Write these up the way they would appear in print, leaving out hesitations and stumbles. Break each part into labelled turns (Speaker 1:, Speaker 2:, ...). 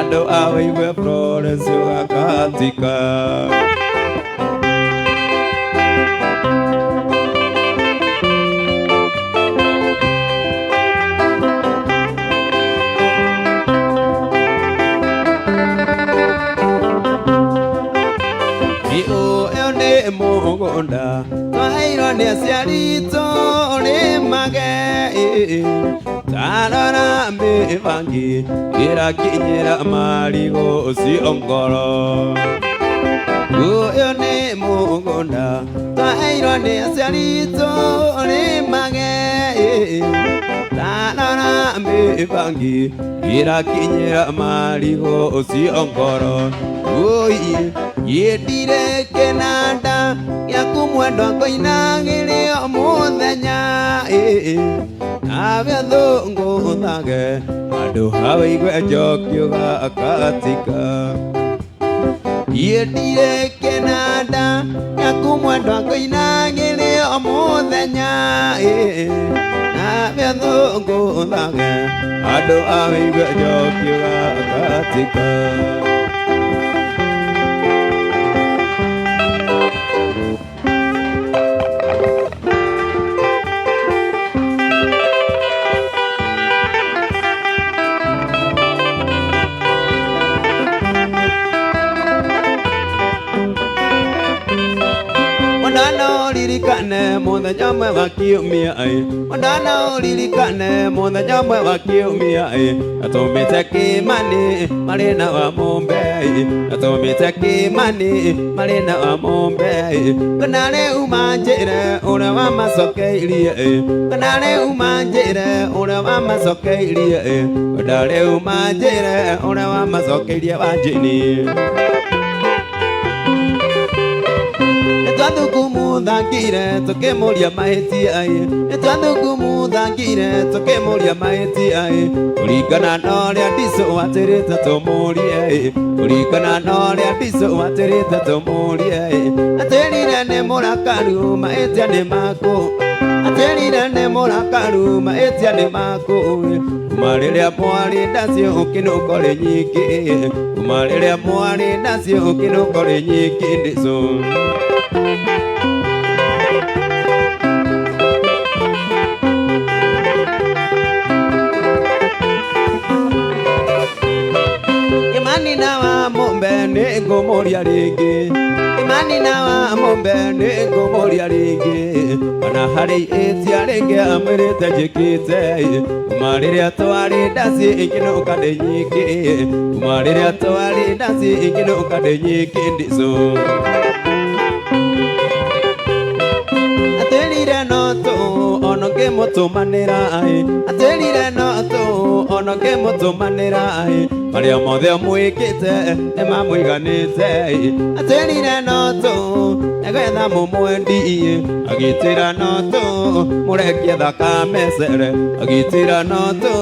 Speaker 1: ando awaiwe Florence wakatika. Mugunda twairwo nĩ aciari tũrĩmage tarora mĩbangi ĩrakinyĩra marigũ ũcio ngoro. Ũyũ nĩ mũgũnda twairwo nĩ aciari tũrĩmage tarora mĩbangi ĩrakinyĩra marigũ ũcio ngoro. Yendire kenanda yaku mwendwa koinagĩrĩo mũthenya nawe thũngũthage handũ hawĩigwe njokiuga akatika. Yendire kenanda yaku mwendwa koinagĩrĩo mũthenya nawe thũngũthage handũ hawĩigwe njokiuga akatika. Lirikane mũthenya ũmwe wa kiumia Ondana lirikane mũthenya ũmwe wa kiumia atũmĩte Kĩmani marĩ na wa Mũmbei atũmĩte Kĩmani marĩ na wa Mũmbei. Kana rĩu manjĩre ũrĩa wamacokeirie kana rĩu manjĩre ũrĩa wamacokeirie kana rĩu manjĩre ũrĩa wamacokeirie Wanjini. Twathukumũthangire tũkĩmũria mahĩtia twathukumũthangire tũkĩmũria mahĩtia kũringana na ũrĩa Diso atĩrĩte tũmũrie kũringana na ũrĩa Diso atĩrĩte tũmũrie. Atĩrire nĩ mũrakaru mahĩtia nĩ makũ atĩrire nĩ mũrakaru mahĩtia nĩ makũ. Kuma rĩrĩa mwarĩ ndacio ũkĩnũko rĩ nyingĩ kuma rĩrĩa mwarĩ ndacio ũkĩnũko rĩ nyingĩ Diso. Imani na wa Mũmbe nĩ ngũmũria rĩngĩ Imani na wa Mũmbe nĩ ngũmũria rĩngĩ kana harĩ ĩtia rĩngĩ amwĩrĩte njĩkĩte kuma rĩrĩa twarĩ ndaci ĩkĩnũka ndĩ nyingĩ kuma rĩrĩa twarĩ ndaci ĩkĩnũka ndĩ nyingĩ Diso. Atĩrire no tũ ono ngĩmũtũmanĩra atĩrire no tũ ono ngĩmũtũmanĩra marĩa mothe mwĩkĩte nĩ mamũiganĩte. Atĩrire no tũ nĩgetha mũmwendie agĩtĩra no tũ mũrekie thakame cere agĩtĩra no tũ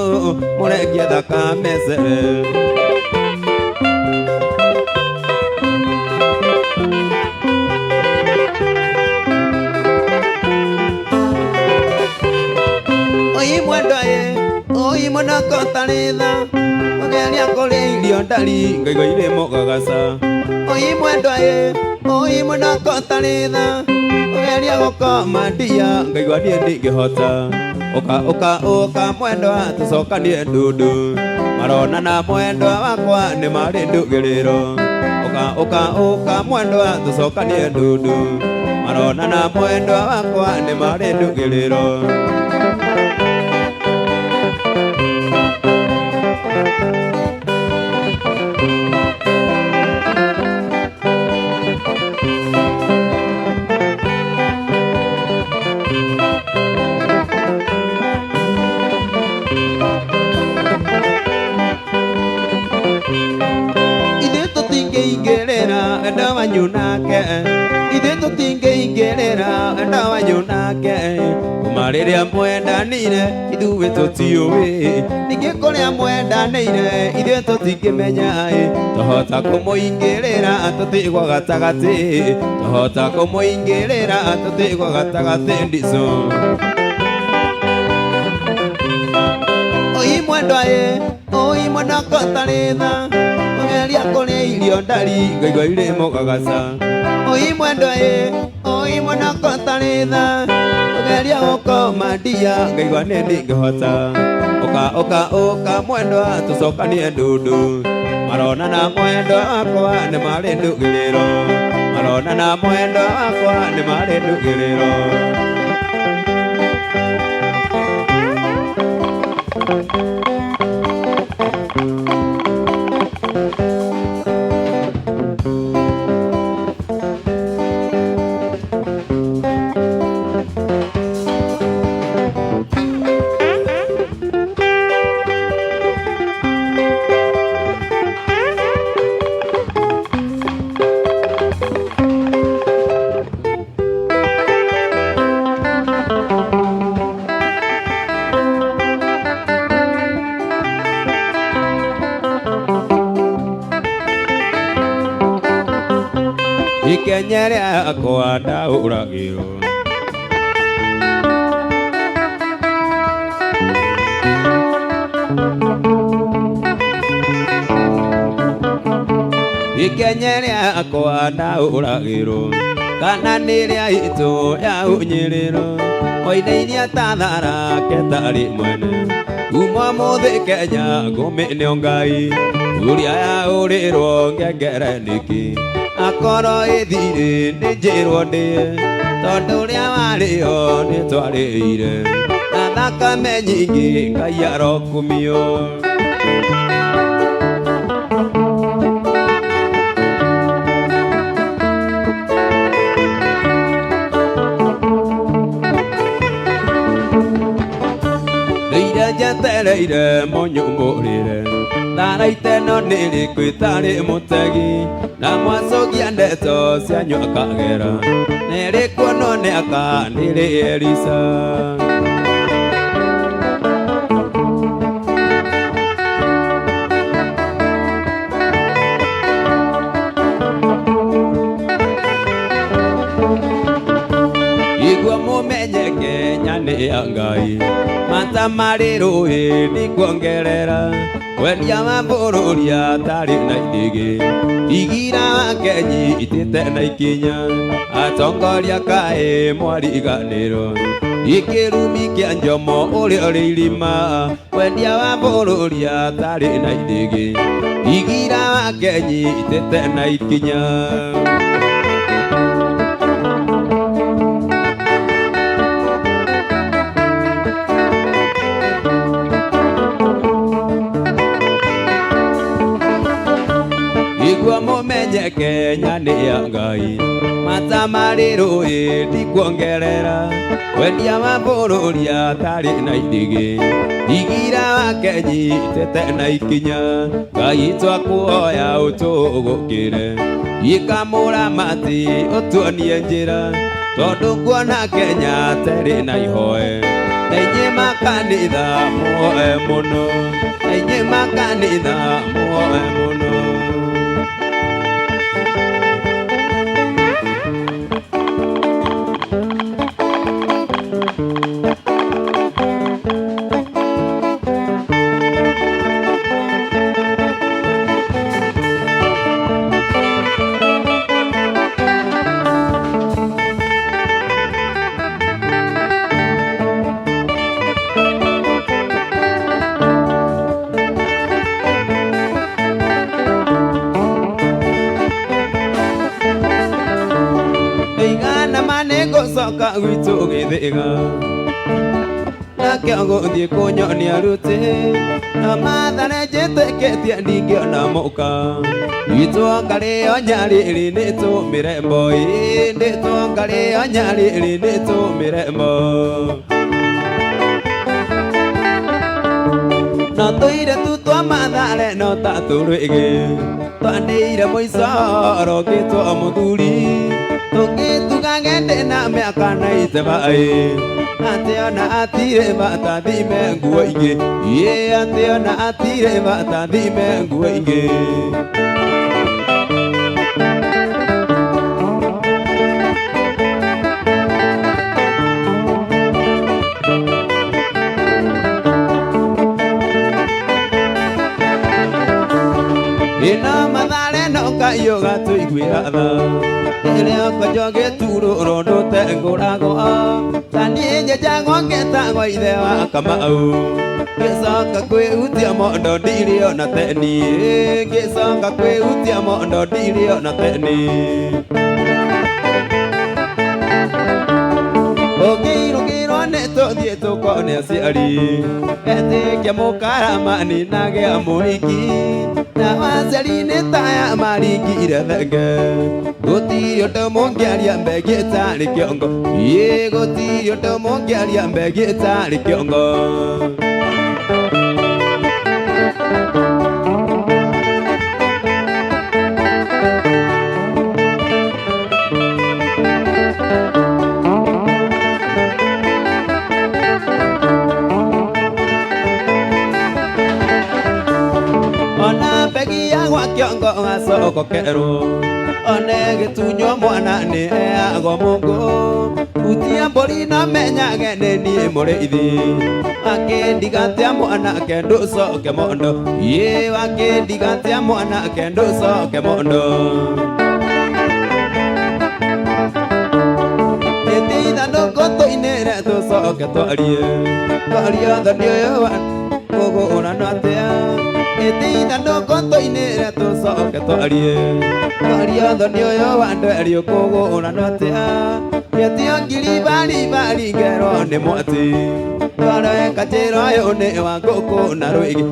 Speaker 1: mũrekie thakame cere. Oi mwana kotaritha ogeria kũrĩa irio ndari ngaigua irĩ mũgagaca. Oi mwana kotaritha ogeria gũkoma ndia ngaigua niĩ ndingĩhota. Ũka mwendwa tũcokanie ndundu maronana mwendwa wakwa nĩ marĩ ndũgĩrĩro. Ũka mwendwa tũcokanie ndundu maronana mwendwa wakwa nĩ marĩ ndũgĩrĩro. Ithuĩ tũtingĩingĩrĩra wendo wanyu nake kuma rĩrĩa mwendanĩire ithuĩ tũtiũĩ ningĩ kũrĩa mwendanĩire ithuĩ tũtingĩmenya twahota kũmũingĩrĩra tũtigwo gatagatĩ twahota kũmũingĩrĩra tũtigwo gatagatĩ Diso. Oi mwendwa oi mwana kotaritha Ogeria kũrĩa irio ndari ngaigua irĩ mũgagaca Oi mwendwa oi mwanako tarĩ tha Ogeria gũkoma ndia ngaigua nĩ ndingĩhota Ũka mwendwa tũcokanie ndundu Marona na mwendwa wakwa nĩ marĩ ndũgĩrĩro Marona na mwendwa wakwa nĩ marĩ ndũgĩrĩro Ikenya rĩakwa ndaũragĩrwo Ikenya rĩakwa ndaũragĩrwo kana nĩ rĩa itũ ya ũnyĩrĩro Oinainia ta tharake tarĩ mwene Uma mũthĩ Kenya ngũmĩnio Ngai Ũrĩa yaũrĩrwo ngengere nĩkĩ Akorwo ĩthirĩ nĩ njĩrwo ndĩe Tondũ ũrĩa warĩo nĩ twarĩire Na thakame nyingĩ Ngai arokumio Rĩire njetereire mũnyũmbũrĩre Tharaite no nĩrĩ kwĩtarĩ mũtegi Na mwacokia ndeto cianyu akagera Nĩrĩ kuonwo nĩ aka nĩrĩ Elisa Igua mũmenye Kenya nĩ ya Ngai Mata marĩ rũĩ nĩkuongerera Wendia wa bũrũri atarĩ na indĩgĩ Igira wa Kenyi itĩte na ikinya Atongoria kaĩ mwariganĩro Ikĩrumi kĩa Njomo ũrĩa ũrĩ irima Wendia wa bũrũri atarĩ na indĩgĩ Igira wa Kenyi itĩte na ikinya Igua mũmenye Kenya nĩ ya Ngai Mata marĩ rũĩ ndikuongerera Wendia wa bũrũri atarĩ na indĩgĩ Igira wa Kenyi itĩte na ikinya Ngai twakuoya ũtũgũkĩre Ikamũramati ũtuonie njĩra Tondũ nguona Kenya terĩ na ihoe Na inyuĩ makanitha muoe mũno Na inyuĩ makanitha muoe mũno Soka gwitũ gĩthĩga Nake gũthiĩ kũnyonia rũtĩ Na mathare njĩtĩkĩtie ndingĩona mũka Itwo ngarĩo nyarĩrĩ nĩtũmĩre mboi Ndĩtwo ngarĩo nyarĩrĩ nĩtũmĩre mbo No tũire tu twa mathare no ta tũrwĩgĩ Twanĩire mũico rogĩtwo mũthuri Tũngĩtugagende na mĩaka na itebaĩ Atĩ ona atire batathime nguo ingĩ Atĩ ona atire batathime nguo ingĩ Ina Ngai gatũiguĩra tha rĩrĩa konjoge turũrũ ndũte ngũragwo taniĩ nyenjagwo ngetagwo ithe wa Kamau ngĩcoka kwĩhutia mondo ndirĩ ona teni ngĩcoka kwĩhutia mondo ndirĩ ona teni ũngĩirũkĩrwo nĩ tũthiĩ tũkone aciari etĩkia mũkaramani nagĩa mũhiki na aciari nĩ taya maringire thenge gũtirĩ ũndũ mũngĩaria mbegi ĩtarĩ kĩongo gũtirĩ ũndũ mũngĩaria mbegi ĩtarĩ kĩongo kĩongo gacokokerwo one gĩtunywo mwana nĩ eagwo mũngũ hutia mbũri na menyage nĩ niĩ mũrĩithi akĩndigatia mwanake ndũcoke mondo akĩndigatia mwanake ndũcoke mondo ĩtithanũkũ tũinĩre tũcoke twarie thoni ũyũ wa kũgũrana atĩa ĩtithanũkũ tũinĩre tũcoke twarie thoni ũyũ wa ndweri ũkũgũrana atĩa gĩtio ngiri bari ngerwo nĩ mwati ngoroeka njĩra ũyũ nĩ wa ngũkũ na rwĩgĩ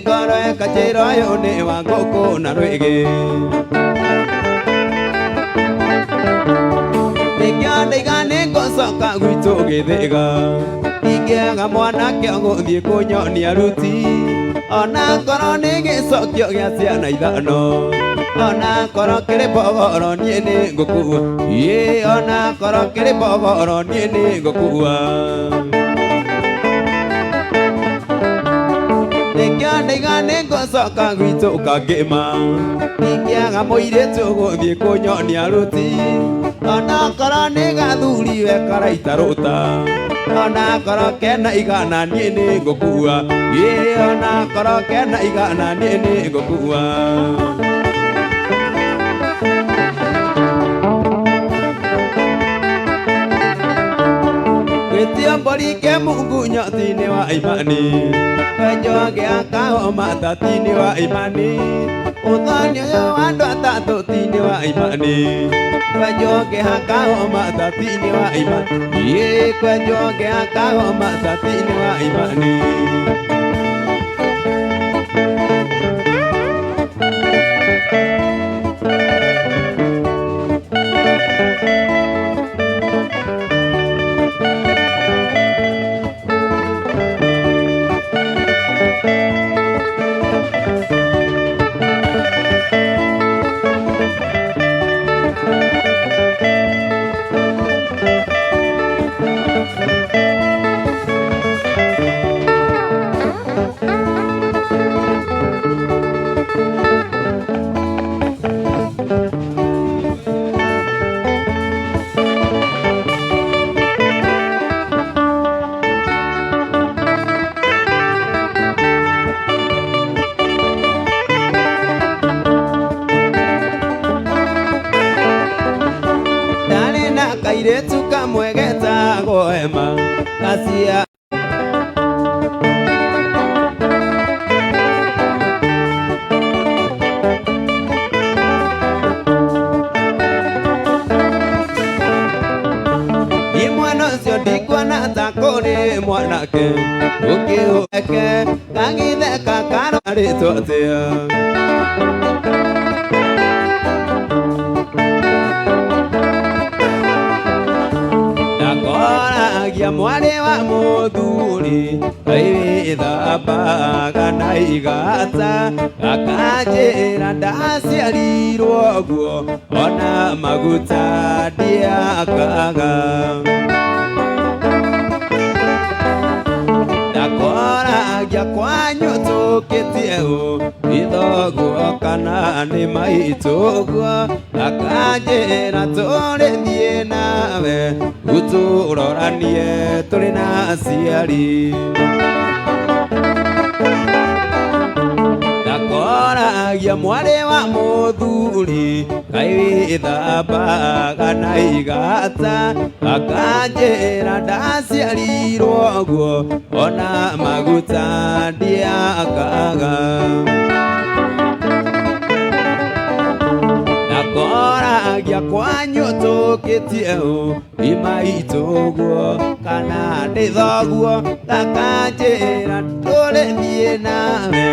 Speaker 1: ngoroeka njĩra ũyũ nĩ wa ngũkũ na rwĩgĩ ingĩandaiga nĩ ngũcoka gwitũ gĩthĩga ingĩaga mwanake gũthiĩ kũnyonia ruti ona ngoro nĩ gĩcokio gĩa ciana ithano ona ngoro kĩrĩ mbogoro niĩ nĩ ngũkua ona ngoro kĩrĩ mbogoro niĩ nĩ ngũkua ingĩandaiga nĩ ngũcoka gwitũ kangĩma ingĩaga mũirĩtu gũthiĩ kũnyonia ruti ona ngoro nĩ gathuriwe karaita rũta ona ngoro kena igana niĩ nĩ ngũkua ona ngoro kena igana niĩ nĩ ngũkua gwĩtio mbũri ke Mungu nyoti-inĩ wa imani njoge akahoma tati-inĩ wa imani ũthoni ũyũ wa andũ atatũ ti-inĩ wa imani njoge akahoma tati-inĩ wa imani njoge akahoma tati-inĩ wa imani kairĩtu kamwe getagwo Ema Asia imwana ũcio ndikuona ta kũrĩ mwanake ũkĩũke kagitheka kararĩtwo atĩa ndakoragia mwarĩ wa mũthuri aigĩthambaga na igata akanjĩra ndaciarirwo guo ona maguta ndiakaga ndakoragia kwanyu tũkĩtie ũ ithoguo kana nĩ maitũguo akanjĩra tũrĩthiĩ nawe ũtũroranie tũrĩ na aciari ndakoragia Ndagia mware wa muthuri kai thamba na igata akanjira ndaciarirwo guo ona maguta ndiakaga nakoragia kwanyu tukitie imaituguo kana ndithoguo gakanjira turithie nawe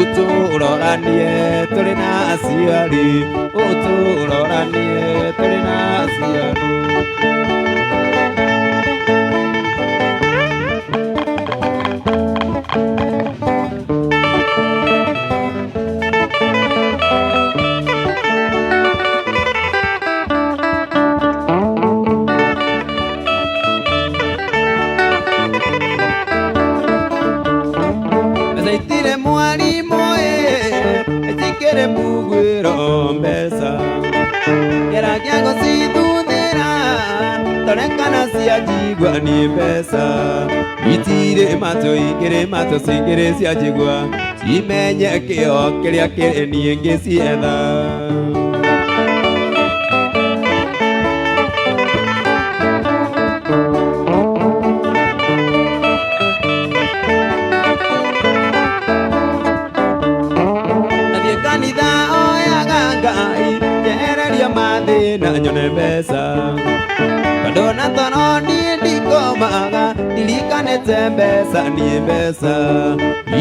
Speaker 1: uturoranie turi na aciari uturoranie turi na aciari Zaitire mwarimu etikere mugwiro mbesa Geragia gocithuthira torekana cianjigua ni mbesa Itire mato igere mato cingere cianjigua cimenye kio kiria kiri nie ngicietha na nyone mbesa kadona tono ni ndikomaga ndirikanete mbesa ni mbesa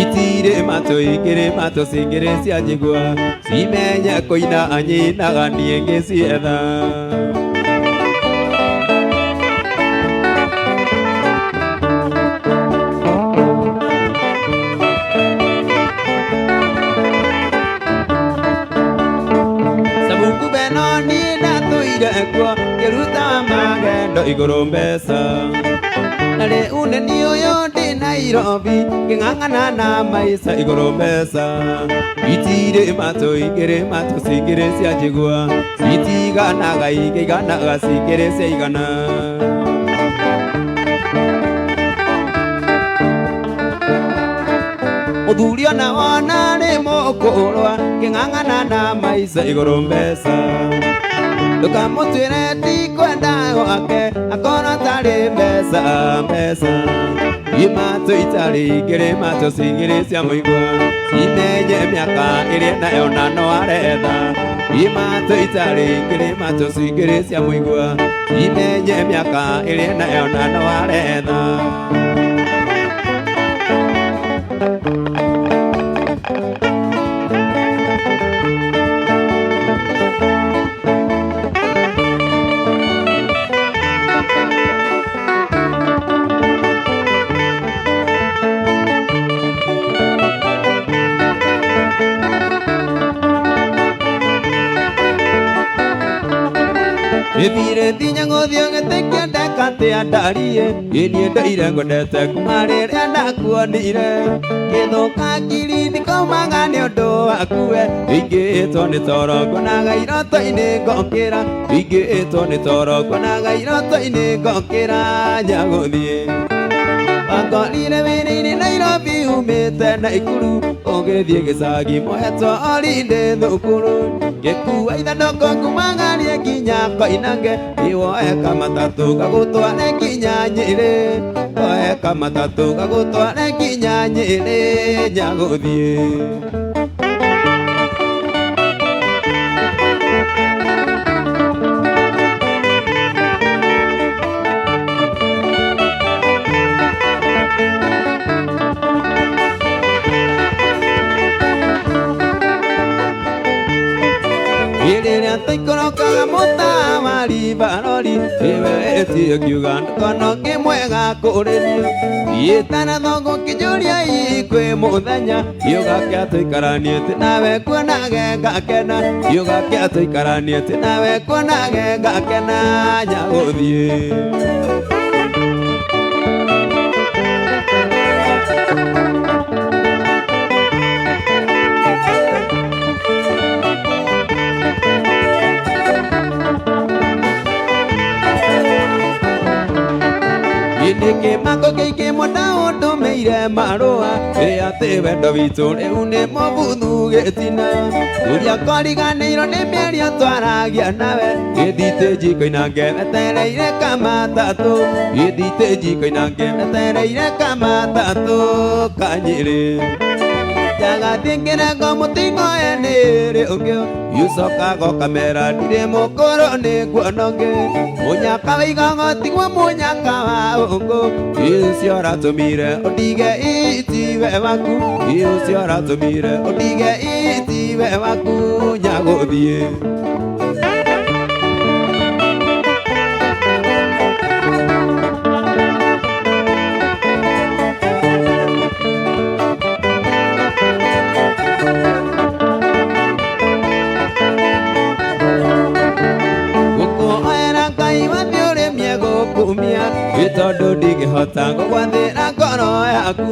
Speaker 1: itire mato igere mato cingere cianjigua cimenye kuina anyinaga nie ngicietha Kiruta magendo iguru mbesa Nare uneni uyo ndi Nairobi King'ang'ana na maisha iguru mbesa Itire mato igere mato cingere cianjigua citiganaga iganaga cingere ciaigana Muthuri ona wona ni mukurwa King'ang'ana na maisha iguru mbesa Ndukamutwire ndikwenda gwake akorwo tari mbesa mbesa Imato itari igere mato cingere cia muigua cimenye miaka iria nayo na no aretha Imato itari igere mato cingere cia muigua cimenye miaka iria nayo na no aretha Ethire thinya nguthio gitikia ndekate andarie Ini ndaire ngwendete kuma riria ndakuonire Githuka ngiri ndikomaga ni undu wakuwe Ingĩhĩtwo nĩ toro ngonaga iroto-inĩ ngokĩra Ingĩhĩtwo nĩ toro ngonaga iroto-inĩ ngokĩra nyagũthiĩ Wangorire wĩra-inĩ Nairobi umĩte Naikuru Ũgĩthiĩ gĩcagi mohetwo orinde thukuru Ngĩkua ithandũkũ kumaga nginya Koinange Woe kamatatũ gagũtware nginya Nyĩrĩ Woe kamatatũ gagũtware nginya Nyĩrĩ nyagũthiĩ Iriria taikorokaga mũtamari barori Iwe etie kiuga ndukono kĩmwega kũrĩrio Thiĩtana thongo kĩnjũria kwĩ mũthenya Gĩũga tũikaranie tĩ nawe kuonage ngakena Gĩũga tũikaranie tĩ nawe kuonage ngakena nyagũthiĩ Inike mako keike mona ondo meire marua ate wendo witu riu ni mobuthu gitina uria koriganirwo ni mĩario twaragia nawe gĩthite njiko-inĩ ngemetereire kamatatu gĩthite njiko-inĩ ngemetereire kamatatu Kanyĩrĩ Jagathingĩrengo mũtingo enĩrĩ ũngĩ yucokago kamera ndirĩ mũkũrũ nĩ nguononge mũnyaka wa igogo tiguo mũnyaka wa ũngũ ũcio ũratũmire ũndige itiwe waku ũcio ũratũmire ũndige itiwe waku nyagũthiĩ Tondu ndingĩhota gũgwathĩra ngoro yaku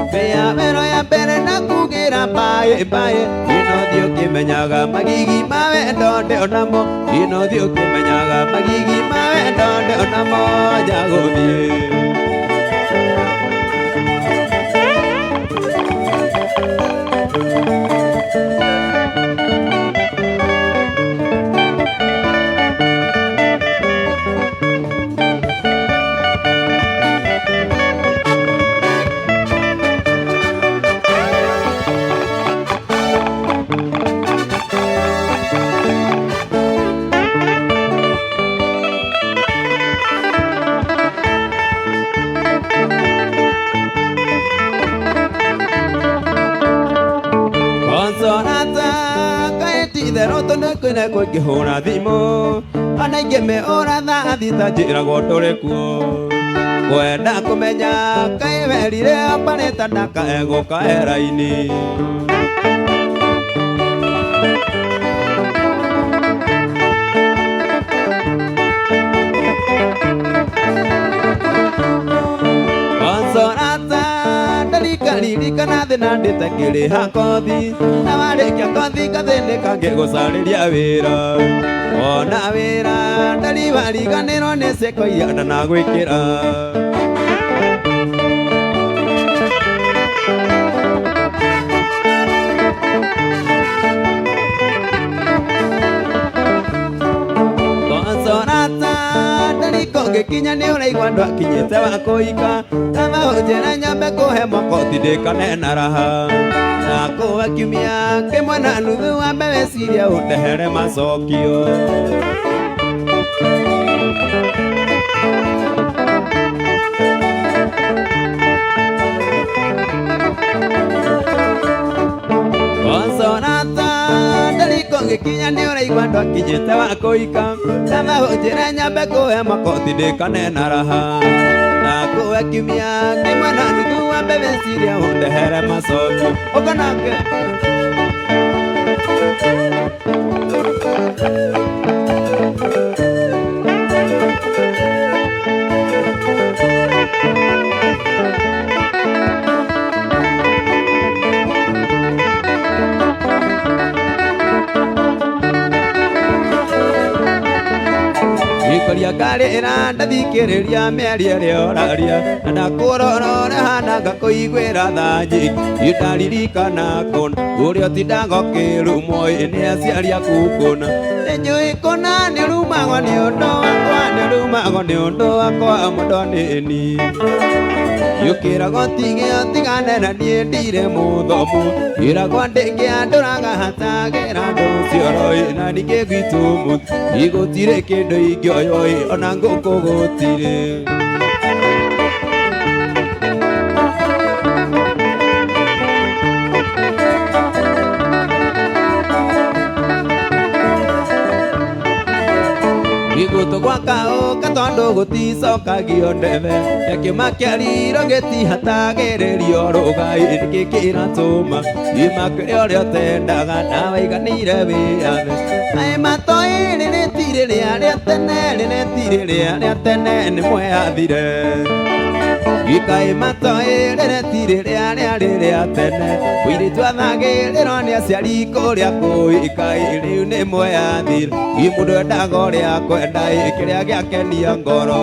Speaker 1: mbĩa wero ya mbere na kugira mbaĩ mbaĩ inothi ũkĩmenyaga magigi ma wendo ndĩ onamo inothi ũkĩmenyaga magigi ma wendo ndĩ onamo njagũthiĩ kwĩna kũngĩhũra thimũ ona ingĩmĩhũra thaa thita njĩragwo ndũrĩ kuo kwenda kũmenya kaĩ werire mbarĩta na kaego kaera-inĩ Ririkana thĩna ndĩte ngĩrĩha kothi na warĩkia kothi ngathĩnĩka ngĩgũcarĩria wĩra ona wĩra ndarĩwariganĩrwo nĩ ciĩko iria ndanagwĩkĩra ngĩkinya nĩ ũraigua andũ akinyĩte wa kũhika kama ũnjĩra nyambe kũhe makoti ndĩkane na raha na kũhe kiumia kĩmwe na nuthu wambe weciria ũndehere macokio ngĩkinya nĩ ũraigua andũ akinyĩte wa kũhika kama ũnjĩra nyambe kũhe makoti ndĩkane na raha na kũhe kiumia kĩmwe na nuthu wambe weciria ũndehere macokio ũka nake Koria ngarĩra ndathikĩrĩria mĩario ĩrĩa ũraria na ndakũrora hana ngakũiguĩra tha nyingĩ nĩndaririkana kũna ũrĩa ũtindaga ũkĩrumwo nĩ aciari aku kũna nĩnjũĩ kũna nĩrumagwo nĩ ũndũ wakwa nĩrumagwo nĩ ũndũ wakwa mũndũ-nĩ-ni yũkĩragwo tigane na niĩ ndirĩ mũthomu ĩragwo ndĩngĩandũraga hatagĩra andũ cioro na ningĩ gwitũ mũtu igũtirĩ kĩndũ ingĩoyo ona ngũkũ gũtirĩ Gũtũ gwaka ũka tondũ gũticokagio ndebe kĩuma kĩariro gĩtihatagĩrĩrio rũgai nĩkĩ kĩratũma imakĩre ũrĩa ũtendaga nawe iganĩire wĩyathe naĩ matoi rĩrĩtirĩ rĩa tene rĩrĩtirĩ rĩa tene nĩ mweyathire Ikai matoi rĩrĩtirĩ rĩa tene mũirĩtu athagĩrĩrwo nĩ aciari kũrĩa kũikai rĩu nĩ mweyathire mũndũ endaga ũrĩa kwenda kĩrĩa gĩakenia ngoro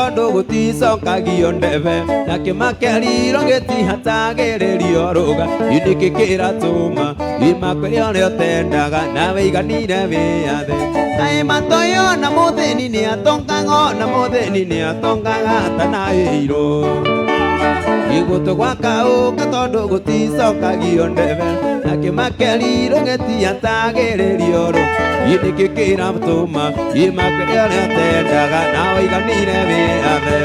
Speaker 1: tondu guticokagia ndebe na kimakeriro gitihatagirerio ruga indiki kiratuma imakwe rĩo tendaga nawe iganire wĩyathe ai matoyo na muthĩni nĩ atongaga na muthĩni nĩ atongaga atanaĩirwo igutu gwaka uka tondu guticokagio ndebe na kimakeriro gitihatagirerio ruga indiki kiratuma imakwe rĩo tendaga nawe iganire wĩyathe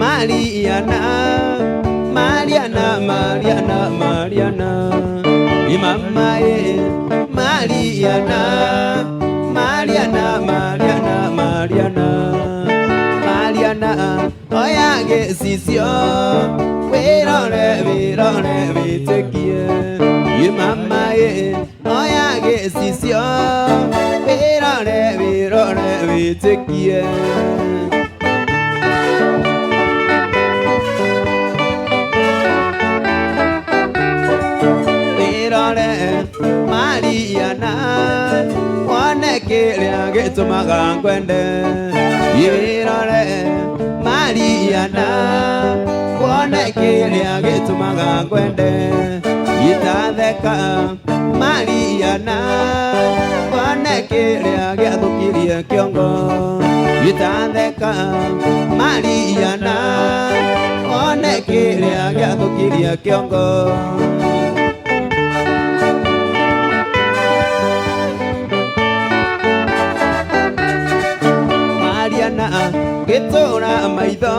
Speaker 1: Mariana, Mariana, Mariana, Mariana, Mama Mariana, Mariana, Mariana, Mariana, Mariana, oya gesisio, virone, vitekie, Mama oya gesisio, virone, vitekie. Mariana, wane kiria gitumaga ngwende yirore Mariana, wane kiria gitumaga ngwende itatheka Mariana, wane kiria giathukirie kiongo itatheka Mariana, wane kiria giathukirie kiongo Gitura maitho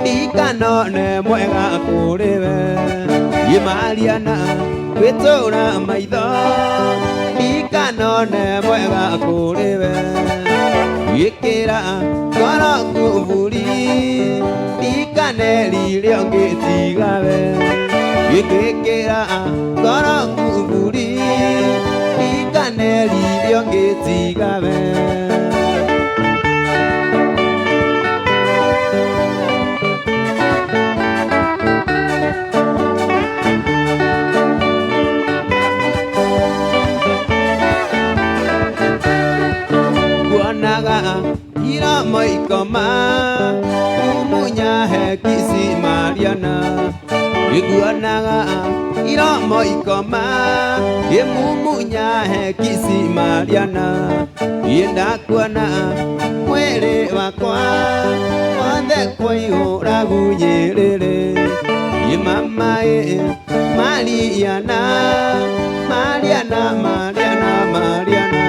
Speaker 1: ikanone mwega kuriwe Mariana gitura maitho ikanone mwega kuriwe ikira ngoro kuburi ikaneri rĩo ngĩtigawe ikira ngoro kuburi ikaneri rĩo ngĩtigawe ira moikoma umunya hekisi Mariana iguanaga ira moikoma emumunya hekisi Mariana yenda kuona mwere wakwa wande koihura gunyerere Mama Mariana Mariana Mariana Mariana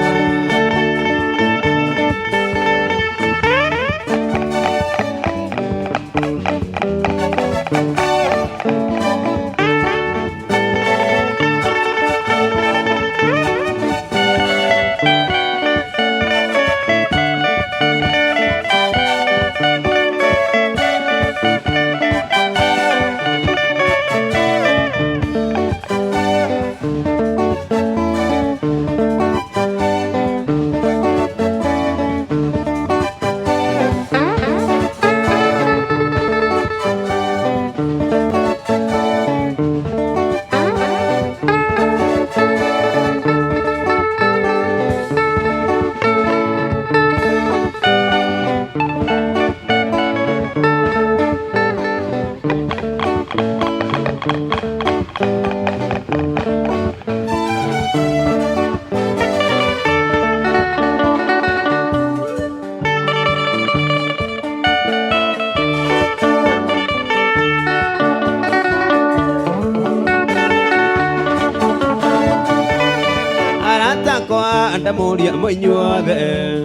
Speaker 1: ndamuria mwinyuothe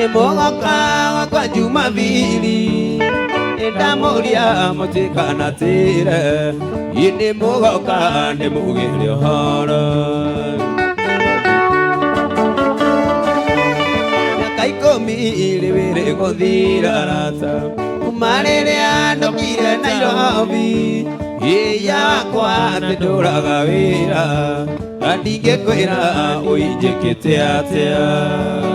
Speaker 1: Ni mogoka kwa Jumapili ndamuria mutikana tire ini mogoka ni mugire horo kaikomi ilibere gothira rata kumariria ndokire Nairobi iya kwa nduraga wira ndingikwira uinjikite atia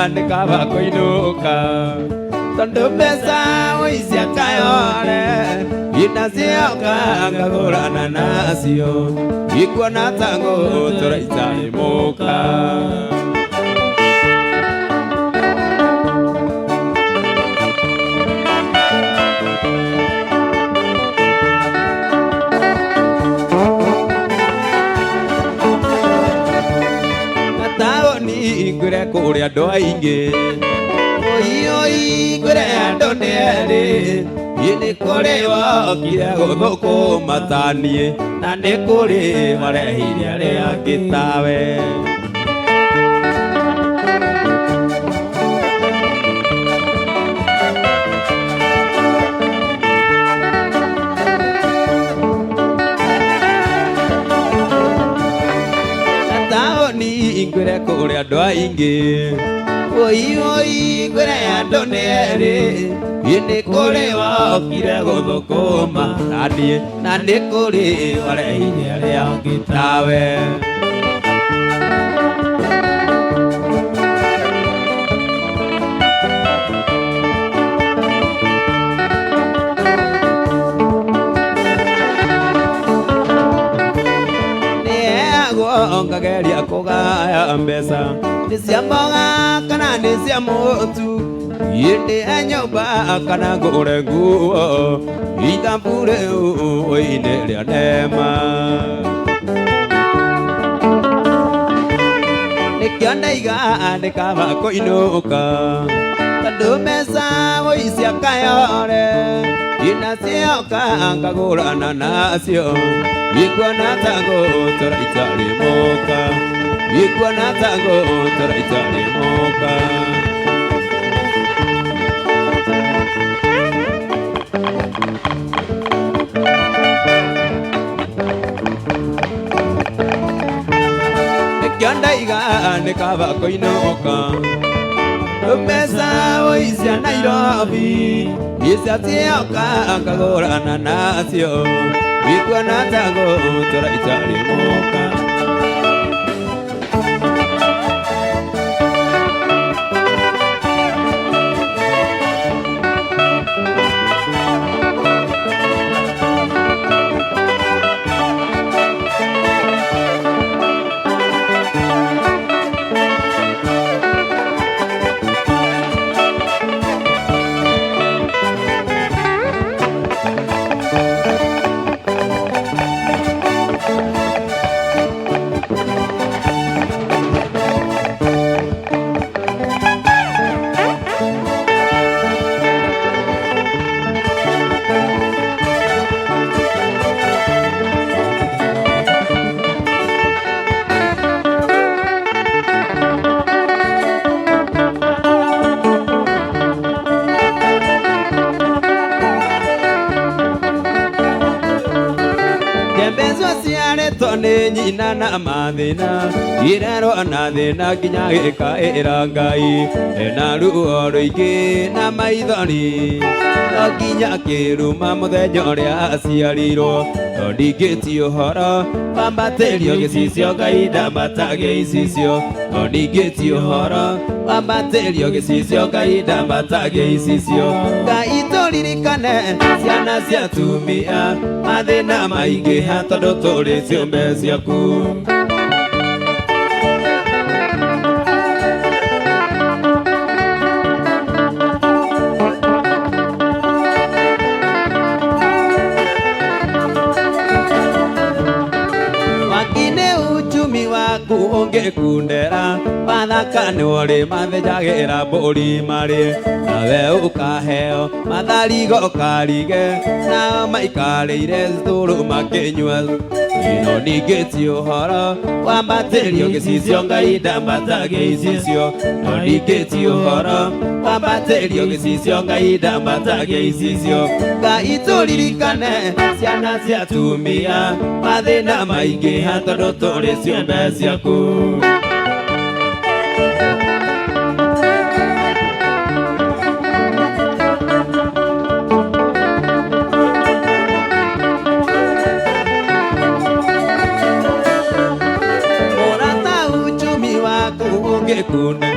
Speaker 1: ndikaba kuinuka tondu mbeca uicia kayore inacioka ngagurana nacio ikuona tangu turaitarimuka ngure kuria andu aingi oi ngure andu neri ini kuri wokire guthukuma tanie na ni kuri marehire aria angi tawe ngure kuria andu aingi oi ngure andu neri ini kuri wokire guthukuma tanie na ni kuri marehire aria angi tawe ngageria kugaya mbeca ni cia mboga kana ni cia mutu yende nyumba kana ngure nguo itambure uine ria nema nikio ndaiga ndikaba kuinuka tondu mbeca uicia kayore inacioka ngagurana nacio ikuona tangu turaitarimuka ikuona tangu turaitarimuka nikio ndaiga ndikaba kuinuka mbeca uicia Nairobi icioka ngagurana nacio ikuona tangu turaitarimuka ni nyina na mathina irero na thina nginya gikaira Ngai na ruo ruingi na maithori nginya kiruma muthenya uria aciarirwo ndingĩtio ũhoro wambatĩrio gĩcicio Ngai ndamatagia icicio ndingĩtio ũhoro wambatĩrio gĩcicio Ngai ndamatagia icicio Ngai tũririkane ciana cia atumia mathĩna maingĩha tondũ tũrĩ ciũmbe ciaku ungekundera wathaka Ririkane wore mathĩnjagĩra mbũri marĩ, nawe ũkaheo matharigo karige, nao maikarĩire stũrũ makĩnyua. Ino ningĩ ti ũhoro wambatĩrio gĩcicio Ngai ndambatagia icicio. No ningĩ ti ũhoro wambatĩrio gĩcicio Ngai ndambatagia icicio. Ngai tũririkane ciana cia atumia mathĩna maingĩha tondũ tũrĩ ciũmbe ciaku. Kuna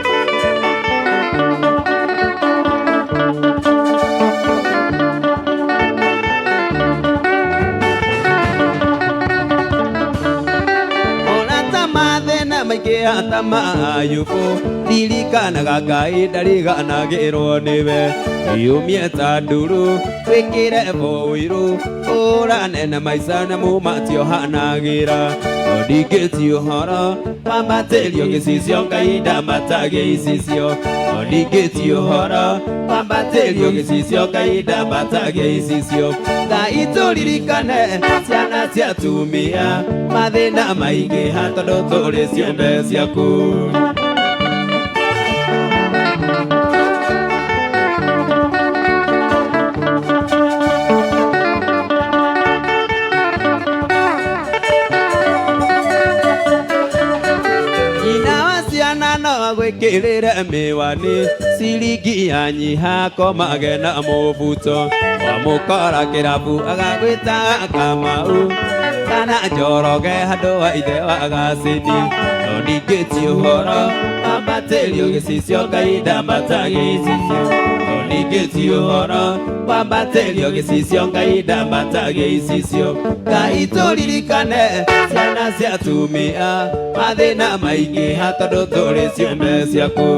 Speaker 1: Orata mathĩna maingĩ hata mayũkũ, ririkanaga Ngai ndariganagĩrwo nĩwe. Yumie ta nduru wĩkĩre ũirũ, ũrane na maica na mũmatiohanagĩra. No ningĩ ti ũhoro wambatĩrio gĩcicio Ngai ndambatagia icicio. No ningĩ ti ũhoro wambatĩrio gĩcicio Ngai ndambatagia icicio. Ngai tũririkane ciana cia atumia mathĩna maingĩha tondũ tũrĩ ciũmbe ciaku. Gwĩkĩrĩre mĩwani ciringi yanyiha komage na mũbuto, wamũkora kĩrabu agagwĩta Kamau kana Njoroge handũ wa ithe wa Gacĩni. No ningĩ ti ũhoro wambatĩrio gĩcicio Ngai ndambatagia icicio. No ningĩ ti ũhoro wambatĩrio gĩcicio Ngai ndambatagia icicio. Ngai tũririkane ciana cia atumia mathĩna maingĩha tondũ tũrĩ ciũmbe ciaku.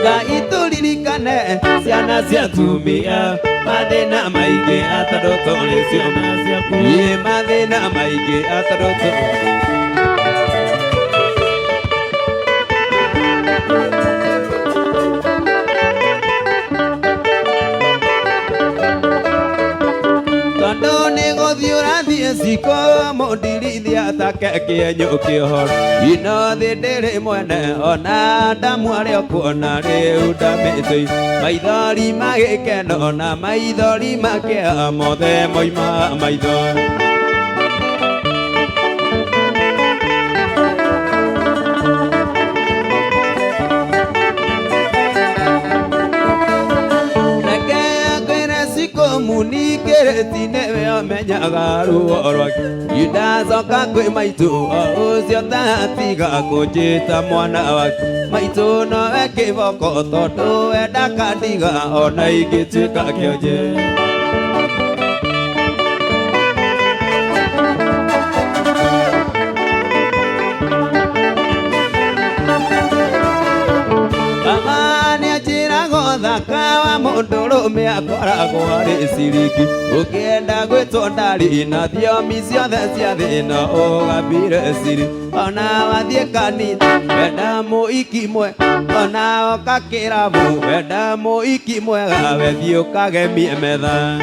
Speaker 1: Ngai tũririkane ciana cia atumia mathĩna maingĩha tondũ tũrĩ ciũmbe ciaku. Mathĩna maingĩha tondũ tũrĩ Siko mũndirithia take kĩenyũ kĩohoro. Ino thĩ ndĩrĩ mwene ona ndamu arĩa kuona rĩu ndamĩtĩ. Maithori magĩkeno na maithori makĩha mothe moima maitho. Munikĩrĩti nĩwe amenyaga ruo rwake. Indacoka kwĩ maitũ ũcio tatiga kũnjĩta mwana wake. Maitũ nowe kĩboko tondũ we ndakandiga ona ingĩtuĩka kĩonje. Thaka wa mũndũrũme akoragwo arĩ ciringi. Ũkĩenda gwĩtwo ndarĩ na thiomi ciothe cia thĩna ũgambire ciri. Ona wathiĩ kanitha wenda mũiki mwe, ona oka kĩrabu wenda mũiki mwega, we thiĩ ũkagemie metha.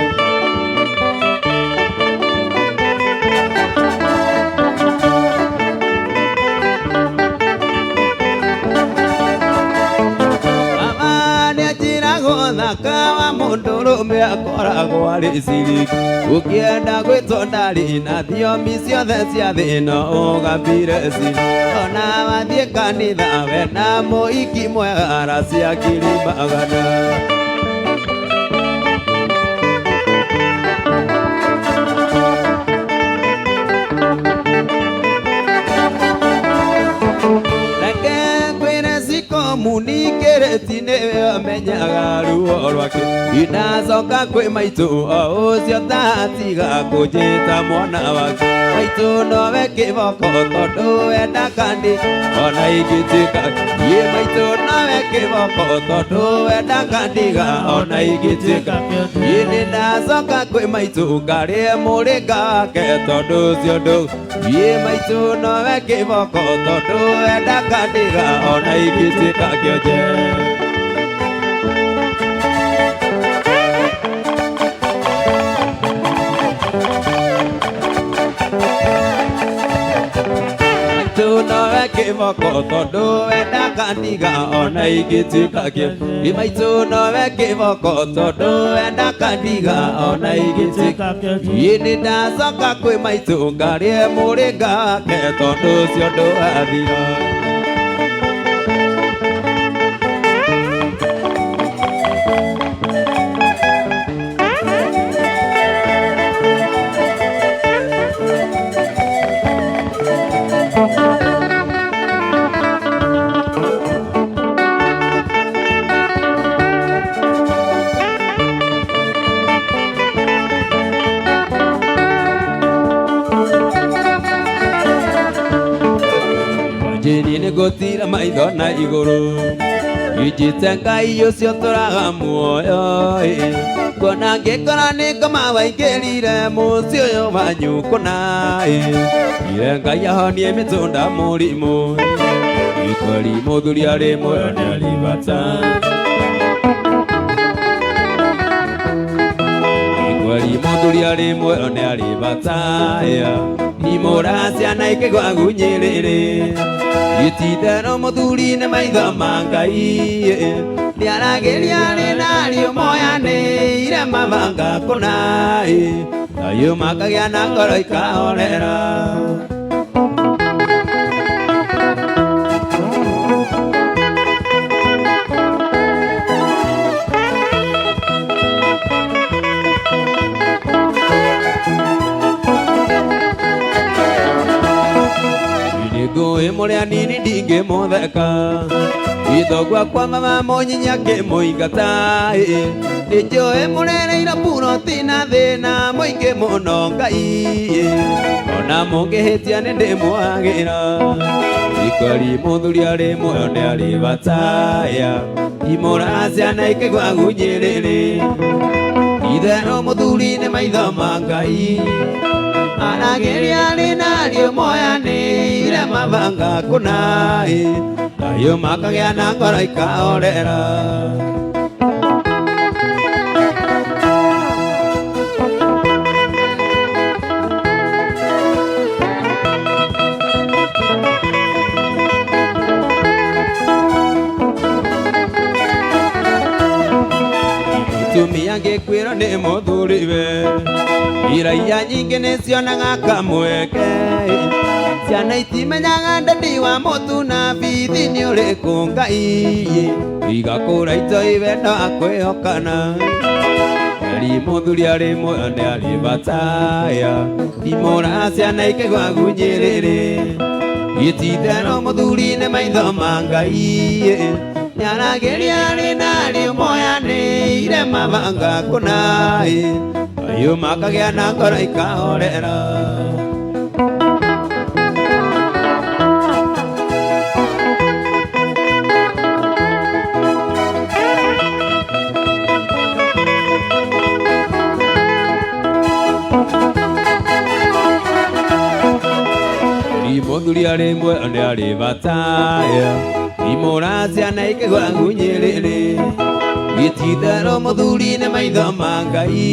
Speaker 1: Thaka wa mũndũrũme akoragwo arĩ ciringi. Ũkĩenda gwĩtwo ndarĩ na thiomi ciothe cia thĩna ũgambire ciri. Ona wathiĩ kanitha wena mũiki mwega, aracia ngiri magana. Munikĩrĩti nĩwe amenyaga ruo rwake. maitũ inacoka kwĩ maitũ o ũcio tatiga kũnjĩta mwana waku maitũ nowe kĩboko tondũ wenda kandi ona ingĩtuĩka niĩ maitũ nowe kĩboko tondũ wenda kandiga ona ingĩtuĩka niĩ nĩndacoka kwĩ maitũ ngarĩe mũrĩnga wake tondũ ũcio ndũ niĩ maitũ nowe kĩboko tondũ wenda kandiga ona ingĩtuĩka kĩonje nowe kĩboko tondũ wenda kandiga ona ingĩtuĩka kĩonje maitũ nowe kĩboko tondũ wenda kandiga ona ingĩtuĩka kĩonje niĩ nĩndacoka kwĩ maitũ ngarĩe mũrĩnga wake tondũ ũcio ndũgathira gũtira maitho na igũrũ ijite Ngai ũcio tũraga muoyo kuona ngĩkora nĩ ngoma waingĩrire mũciĩ ũyũ wanyu kũna ire Ngai ahonie mĩtũnda mũrimũ ikweri mũthuri arĩ muoyo nĩ arĩ bata ikweri mũthuri arĩ muoyo nĩ arĩ bata imũra ciana ikĩgwa gunyĩrĩrĩ itithero mũthuri nĩ maitho ma Ngai nĩaragĩria rĩnariũ moyanĩire mabanga kũna nayo makagĩa na ngoro ikahorera mũrĩa nini ndingĩmũtheka ithogwa kwa mama mũnyinya kĩmũingata nĩnjũĩ mũrereire puroti na thĩna mũingĩ mũno Ngai ona mũngĩhĩtia nĩ ndĩmwagĩra ikweri mũthuri arĩ muoyo nĩ arĩ bata imũra ciana ikĩgwa gunyĩrĩrĩ itherũ mũthuri nĩ maitho ma Ngai aragĩria rĩnariũ moyanĩire mabanga kũna nayo makagĩa na ngoro ikahorera mũtumia angĩkwĩrwo nĩ mũthuriwe iraia nyingĩ nĩcionaga kamweke ciana itimenyaga ndandi wa mũtu na bithi nĩ ũrĩkũ Ngai igakũra itoĩ wendo wa kwĩhokana eri mũthuri arĩ muoyo nĩ arĩ bata imũra ciana ikĩgwa gunyĩrĩrĩ itithero mũthuri nĩ maitho ma Ngai nĩaragĩria rĩnariũ moyanĩire mabanga kũna nayo makagĩa na ngoro ikahorera mũthuri arĩ muoyo nĩ arĩ bata imũra ciana ikĩgwa gunyĩrĩrĩ itithero mũthuri nĩ maitho ma Ngai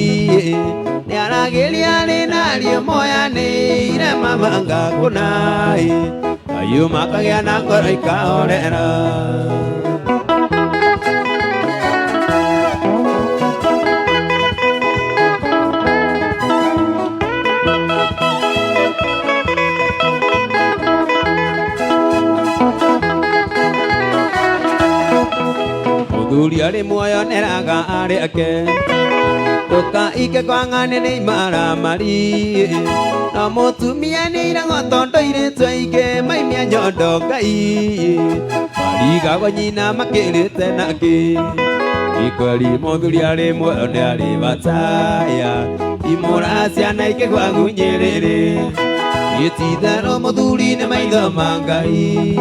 Speaker 1: nĩaragĩria rĩnariũ moyanĩire mabanga kũna nayo makagĩa na ngoro ikahorera mũthuri arĩ muoyo neraga arĩ ake ndũkaike kwa ng'ani nĩ imaramari no mũtumia nĩ iragwo tondũ airĩtu aingĩ maimia nyondo Ngai marigagwo nyina makĩrĩte nake Ikori muthuri ari mwone ari bataya imura ciana ikigwa ngunyiriri itithano muthuri ni maitho mangai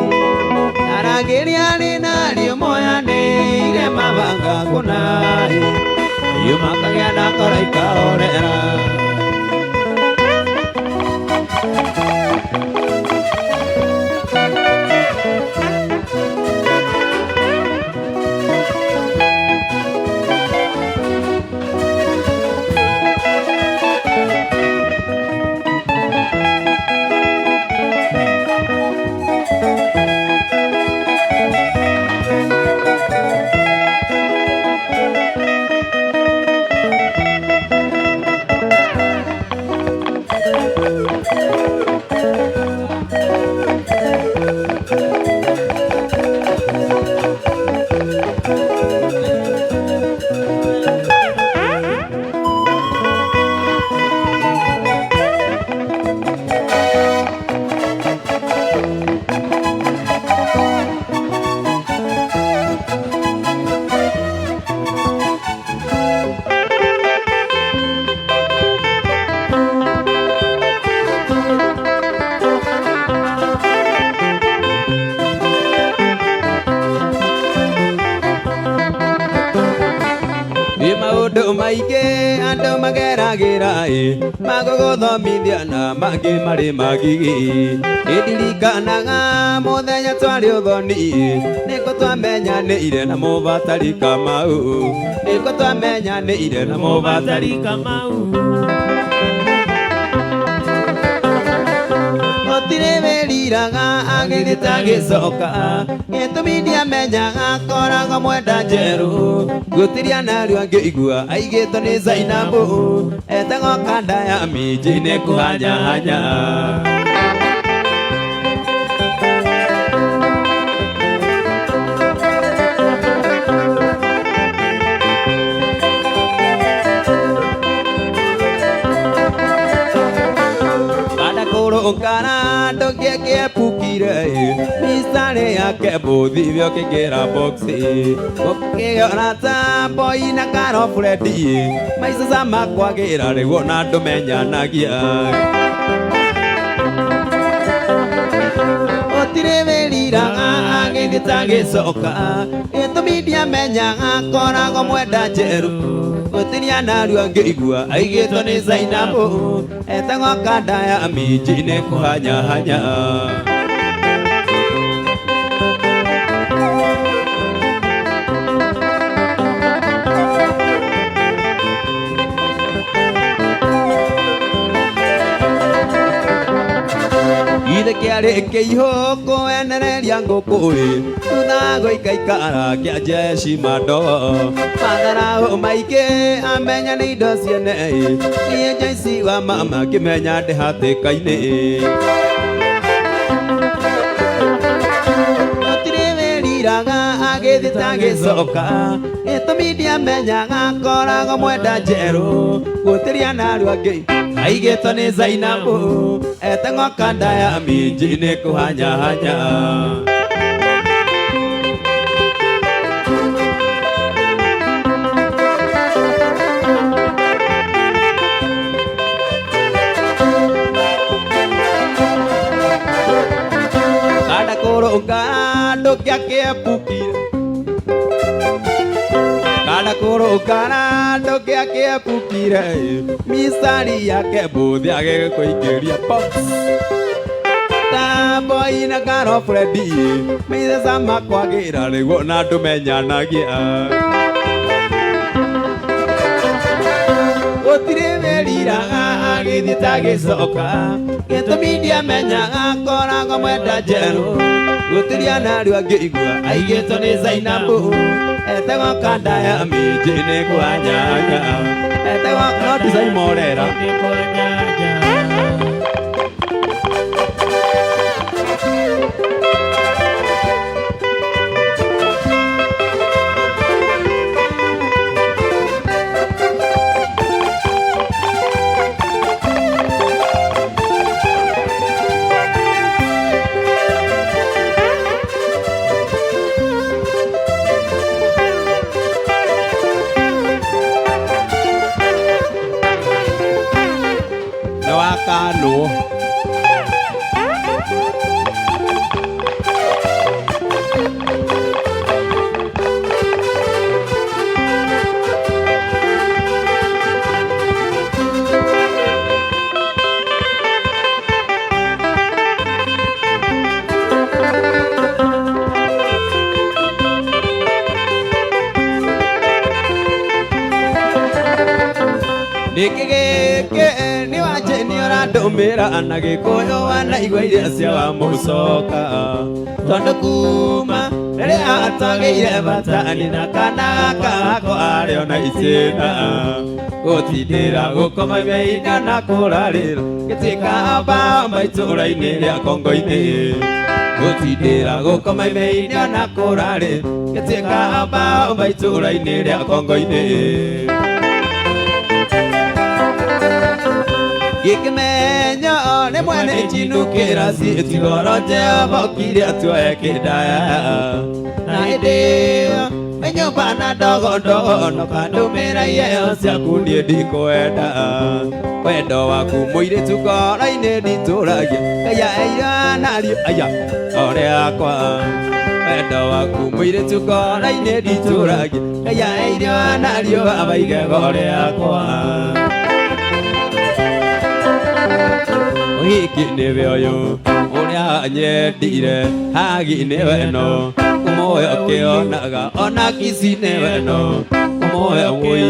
Speaker 1: arangiri ari nario moyanire mabanga kunai yumakagia na kora ikaorera maundu maingi andu mageragira maguguthomithia na mangi mari magigi ndirikanaga muthenya twari uthoni niko twamenyanire na mubatari Kamau niko twamenyanire na mubatari Kamau otire weriraga agithita gicoka gitumi ndiamenyaga koraga mwenda njeru gutiria nario angĩigua aigĩtwo nĩ Zainabu etagwo kanda ya minji nĩ kũhanyahanya Ukana doge ke pukire misare yake bodi vyo ke gera boxi oke orata boy na karo Freddy maisa sama kwagera rego na ndumenyanagia otire weriraga agithita gicoka itumi ndiamenyaga korago mwenda njeru gutiria nario angĩigua aigĩtwo nĩ Zainabu etagwo kanda ya minji nĩ kũhanyahanya ithe kĩarĩ kĩihũkũ enereria ngũkũĩ thutha gũikaikara kĩa jeshi mando matharaũ maingĩ amenya nĩ indo ciene niĩ jaici wa mama ngĩmenya ndĩ hatĩka-inĩ gũtirĩ wĩriraga agĩthita gĩcoka gĩtũmi ndiamenyaga korago mwenda njerũ gũtiria nario angĩ aigĩtwo nĩ Zainabu etagwo kanda ya minji nĩ kũhanyahanya kanda kũrũnga ndũkĩa kĩepukire kanda kũrũngana ndũkĩa kĩepukire misari yake bũthĩ agĩkũingĩria box boy na karo Freddy maithe sama kwagĩra rĩguo na ndũmenyanagia gũtirĩ weriraga agĩthita gĩcoka gĩtũmi ndiamenyaga korago mwenda njerũ gũtiria nario angĩigua aigĩtwo nĩ Zainabu etagwo kanda ya minji nĩ kũhanyahanya etagwo no design morera nĩ kũhanyahanya Kano Nikigeke ni waje ni ora domera anage koyo wana igwaire cia wa mucoka tondu kuma rere atageire batani na kana kako ari ona icina gutindira gukoma meina na kurarira gitika ba maituraini ria kongo-ini gutindira gukoma meina na kurarira gitika ba maituraini ria kongo-ini Gikmenyo ne mwene chinukira si tigoroje abokiri atwaye kidaya na idea enyo bana dogo dogo no kandumira yeyo cia kunie ndikwenda wendo waku muire tukora-ini ndituragia kaya eira nario aya ore akwa wendo waku muire tukora-ini ndituragia kaya eira nario abaige ore akwa Hiki niwe oyo uria nyendire hagi niwe no umoyo kionaga ona kisi niwe no umoyo woi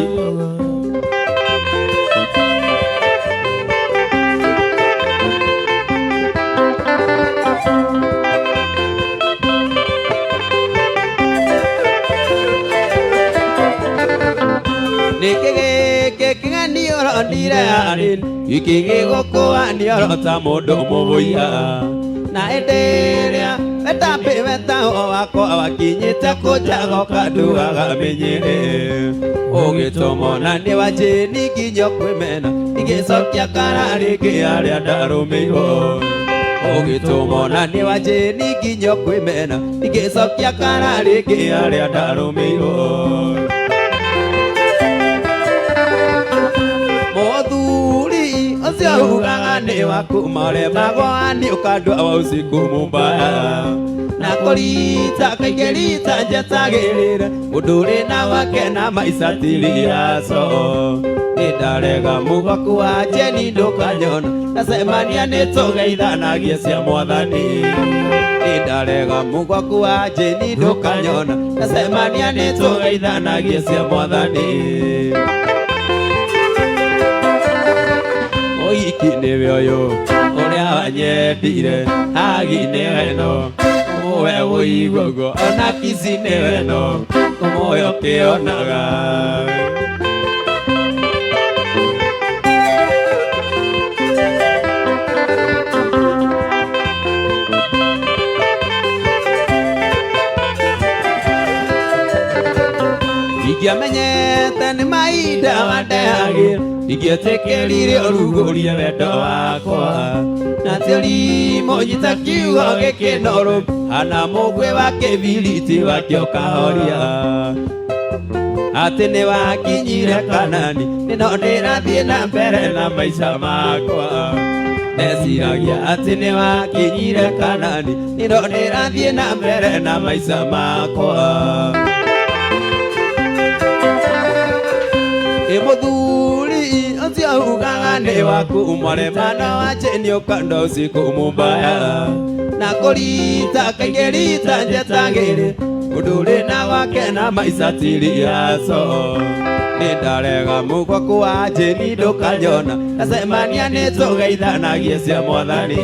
Speaker 1: Kingani oro ndire arin ikige gokoa ni oro ta mundu mubuya na enderea etape weta wako awakinyite kujago kandu agamenyere ugitomona ni wajeni kinyo kwimena igicokia karari kiaria ndarumirwo ugitomona ni wajeni kinyo kwimena igicokia karari kiaria ndarumirwo Modhuri Osio ugaga ni waku marema gwani ukandwa wa usiku mubaya Nakolita kagerita njatagirira Muduri na wake na maisatiria so Nidarega mugaku wa jeni ndukanyona Nasemania nitugeithanagia cia mwathani Nidarega mugaku wa jeni ndukanyona Nasemania nitugeithanagia cia mwathani Iki niwe oyo uria nyendire hagi niwe no uwe uigugo ona kisi niwe no umoyo kionaga Igiamenyete ni maida wadehagira Igietekerire orugurie wendo wakwa Na tiri monyita kiugo gikinoru Hana mugwe wake viriti wakio kahoria Ati ni wakinyire Kanani Nino ndirathie na mbere na maica makwa Neciragia ati ni wakinyire Kanani Nino ndirathie na mbere na maica makwa Muthuri Osio ugaga ni waku umwaremana wache ni ukanda usiku mubaya Na kurita kagerita njatagiri Muduri na wake na maisatiria so Nidarega mugaku wa jeni ndukanyona Nasemania nitugeithanagia cia mwathani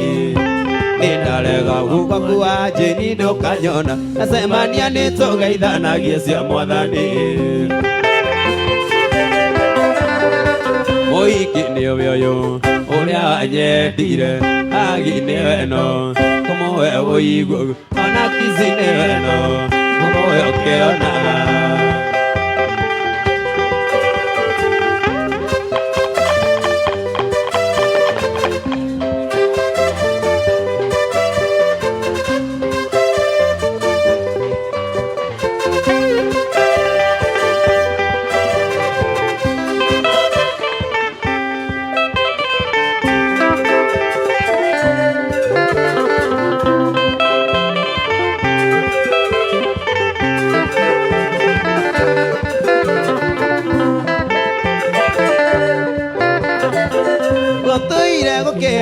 Speaker 1: Nidarega mugaku wa jeni ndukanyona Nasemania nitugeithanagia cia mwathani Iki niwe oyo uria nyendire hagi niwe no umowe uigugo ona kisi niwe no umowe kionaga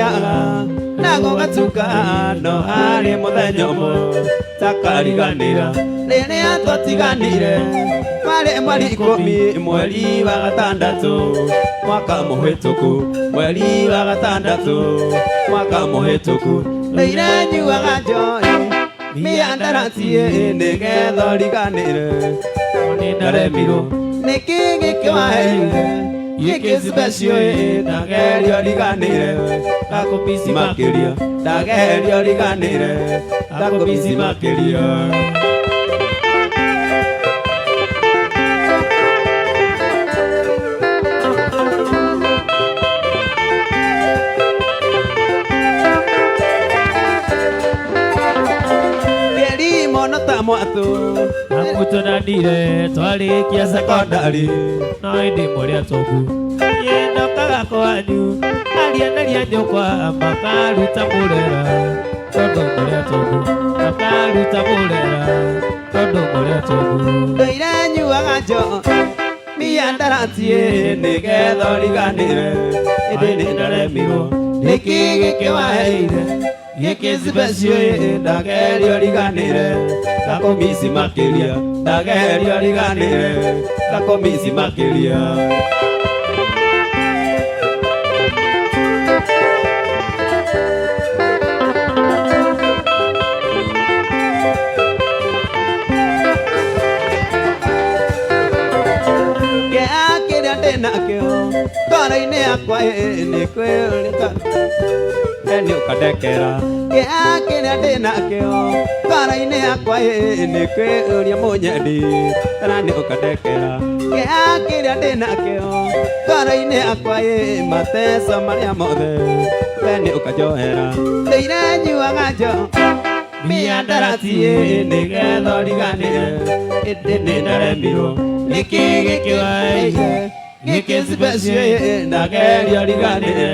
Speaker 1: gukeaga nago gatukano hari muthenya umwe takariganira riria twatiganire wari mweri 10 mweri wa gatandatu mwaka muhituku mweri wa gatandatu mwaka muhituku rĩire nyuaga njohi miandaratie nigetha riganire ni ndaremirwo nĩkĩ gĩkĩwaheire gĩkĩ special ndagerio riganire ndakũmisi makĩria ndagerio riganire ndakũmisi makĩria mwatu amutonanire twarikia sekondari no indi muria togu yendokaga kwanyu arianaria nyukwa makaruta murera tondu muria togu makaruta murera tondu muria togu ndoire nyuaga njo miandaratie nigetha riganire indi nindaremirwo nĩkĩ gĩkĩwaheire gĩkĩ special ndagerio riganire ndakũmisi makĩria ndagerio riganire ndakũmisi makĩria kĩrĩa ndĩnakĩo ngoro-inĩ yakwa nĩ kwĩrĩta nĩ ũkandekera kĩrĩa ndĩnakĩo ngoro-inĩ yakwa nĩ kwĩũria mũnyendi kana nĩ ũkandekera kĩrĩa ndĩnakĩo ngoro-inĩ yakwa mateso marĩa mothe we nĩ ũkanjohera ndĩire nyuaga njo miandaratie nĩgetha riganire ĩndĩ nĩ ndaremirwo nĩkĩ gĩkĩwaheire gĩkĩ special ndagerio riganire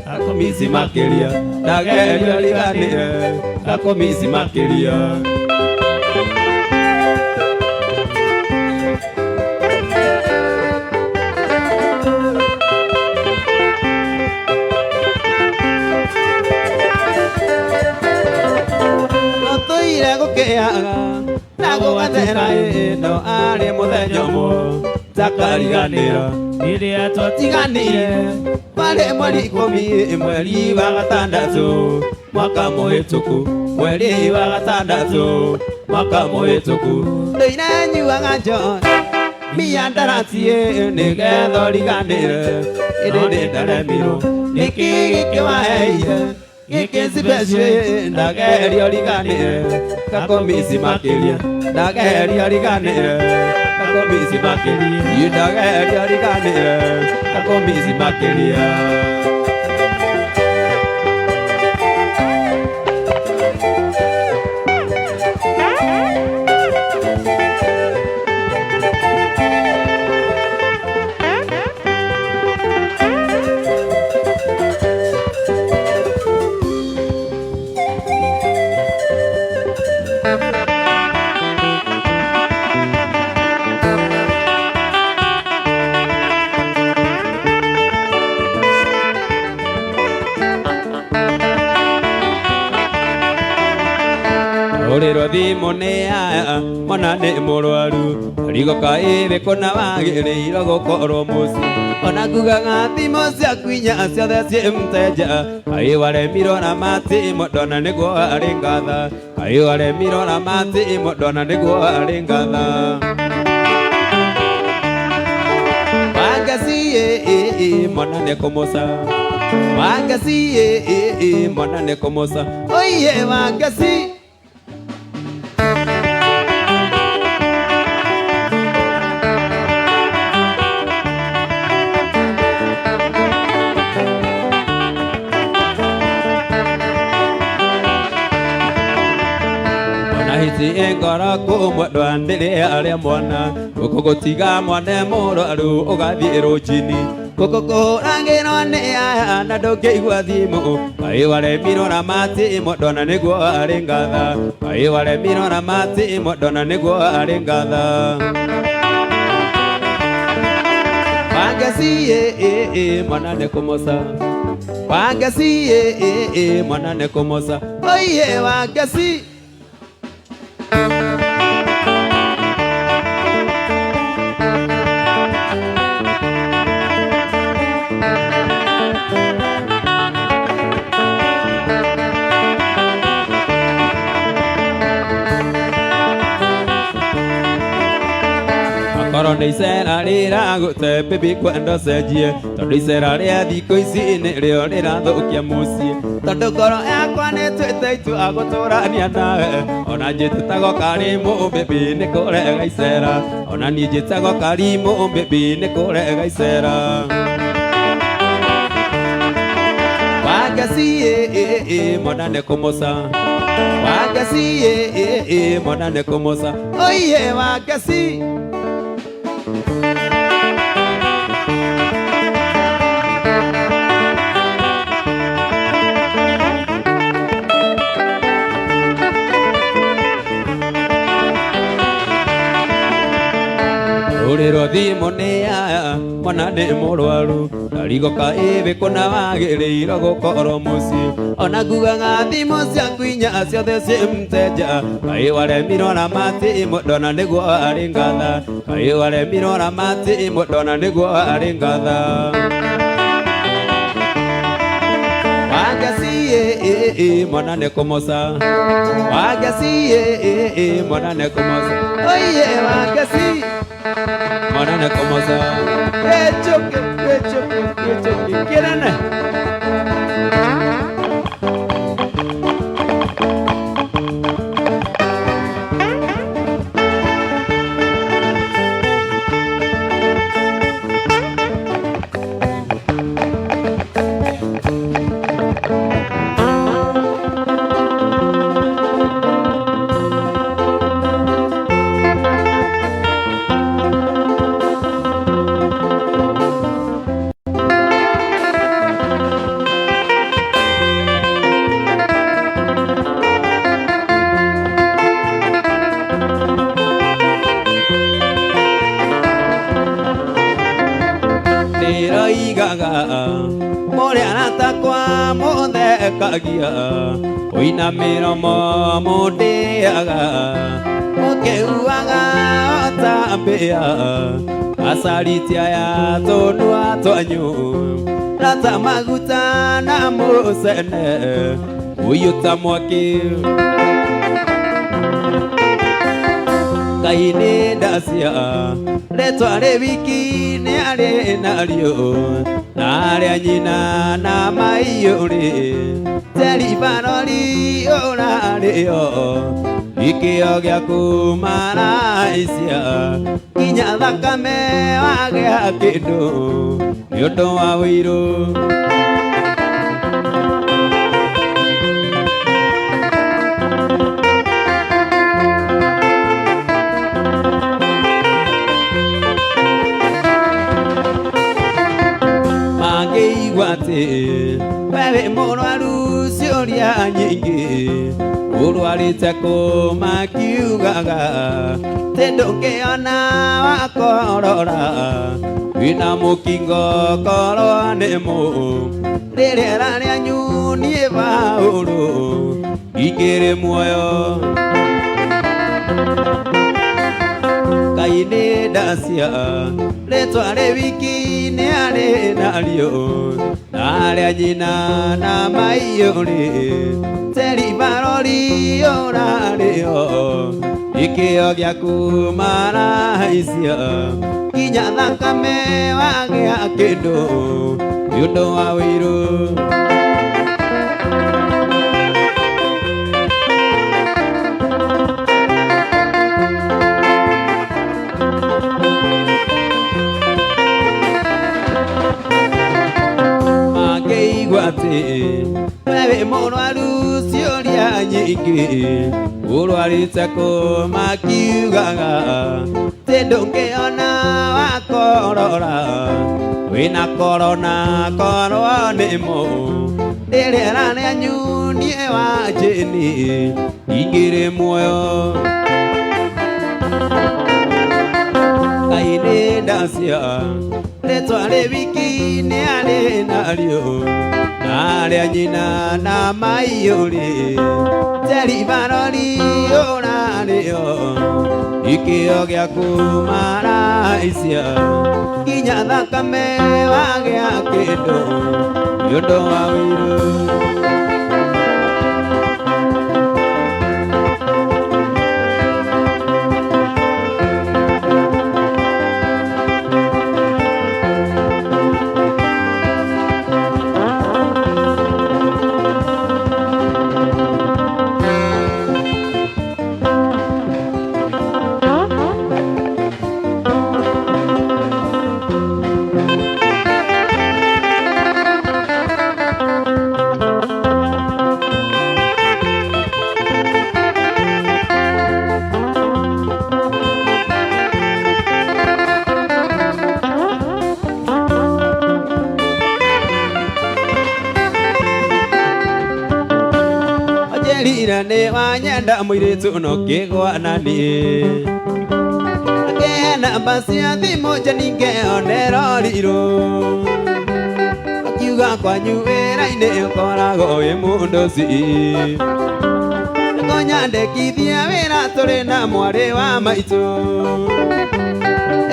Speaker 1: ndakũmisi makĩria ndagerio riganire ndakũmisi makĩria tũire gũkĩaga na gũgathera no arĩ mũthenya ũmwe takariganĩra rĩrĩa twatiganire warĩ mweri 10 mweri wa gatandatu mwaka mũhĩtũku mweri wa gatandatu mwaka mũhĩtũku ndũire nyuaga njohi miandaratie nĩgetha riganire ĩndĩ nĩ ndaremirwo nĩkĩ gĩkĩwaheire gĩkĩ special ndagerio riganire ndakũmisi makĩria ndagerio riganire ndakũmisi makĩria ndagerio riganire ndakũmisi makĩria Ũrĩrwo thimũ nĩ aya mwana nĩ mũrwaru rigoka ĩrĩ kũna wagĩrĩirwo gũkorwo mũciĩ ona ngugaga thimũ ciaku inya ciothe ciĩ mteja kaĩ waremirwo na matimo ndona nĩguo arĩ ngatha kaĩ waremirwo na matimo ndona nĩguo arĩ ngatha wangeci mwana nĩ kũmũca wangeci mwana nĩ kũmũca oiye wangeci ngoro kumwe ndwandĩrĩ arĩa mwana gũkũ gũtiga mwana mũrwaru ũgathiĩ rũcinĩ gũkũ kũhũragĩrwo nĩ aya na ndũngĩigua thimũ kaĩ waremirwo na matimo ndona nĩguo arĩ ngatha kaĩ waremirwo na matimo ndona nĩguo arĩ ngatha wangeci mwana nĩ kũmũca Wangeci mwana nĩ kũmoca oiye Wangeci Koro nĩ icera rĩragũte baby kwenda cenjie tondũ icera rĩa thikũ ici nĩrĩo rĩrathũkia mũciĩ tondũ ngoro yakwa nĩtwĩte itua gũtũrania nawe ona njĩtĩtagwo Karimũ baby nĩ kũrega icera ona niĩ njĩtagwo Karimũ baby nĩ kũrega icera Wangeci mwana nĩ kũmoca Wangeci mwana nĩ kũmoca oiye Wangeci Ũrĩrwo thimũ nĩ yaya mwana nĩ mũrwaru ndarigũka ĩbĩ kũna wagĩrĩirwo gũkorwo mũciĩ ona ngugaga thimũ ciaku inya ciothe ciĩ mteja kaĩ waremirwo na mati mũndona nĩguo arĩ ngatha kaĩ waremirwo na mati mũndona nĩguo arĩ ngatha Wangeci mwana nĩ kũmoca Wangeci mwana nĩ kũmoca oiye Wangeci mwana nĩ kũmoca gĩchũkĩ kĩnene Mũrĩa aratakwa mũthekagia ũina mĩromo mũndĩaga mũkĩuaga otambĩa acaritia ya tũnua twanyu rata maguta na mũcene ũyũ ta mwaki Ngai nĩ ndacia rĩtwa rĩ wiki nĩ arĩ narĩo na arĩa nyina na maiyũrĩ teri barori ũrarĩo gĩkĩo gĩaku maraicia nginya thakame wagĩa kĩndũ nĩ ũndũ wa wĩirũ wewe mũrwaru ciũria nyingĩ ũrwarĩte kũ makiugaga tĩ ndũngĩona wakorora wĩna mũkingo korwo nĩ mũ rĩrĩra rĩanyu niĩ Paũlũ ingĩrĩ muoyo Ngai nĩ ndacia rĩtwa rĩ wiki nĩ arĩ narĩo na arĩa nyina na maiyũrĩ teri barori ũrarĩo gĩkĩo gĩaku maraicia nginya thakame wagĩa kĩndũ nĩ ũndũ wa wĩirũ wewe mũrwaru ciũria nyingĩ ũrwarĩte kũ makiugaga tĩ ndũngĩona wakorora wĩna korona korwo nĩ mũ rĩrĩra rĩanyu niĩ wanjĩni ingĩrĩ muoyo Ngai nĩ cia rĩtwa rĩ wiki nĩ arĩ narĩo narĩa nyina na maiyũrĩ Teri barori ũrarĩo ikĩo gĩaku maraicia kinya thakame wagĩa kĩndũ nĩ ũndũ wa wĩru Nĩ wanyenda mũirĩtu no kĩgwa na niĩ Ngĩhe namba cia thimũ njeni ngĩonera ũrirũ Akiuga kwanyu wĩra-inĩ ũkoragwo wĩ mũndũ ci Ngonyandĩkithia wĩra tũrĩ na mwarĩ wa maitũ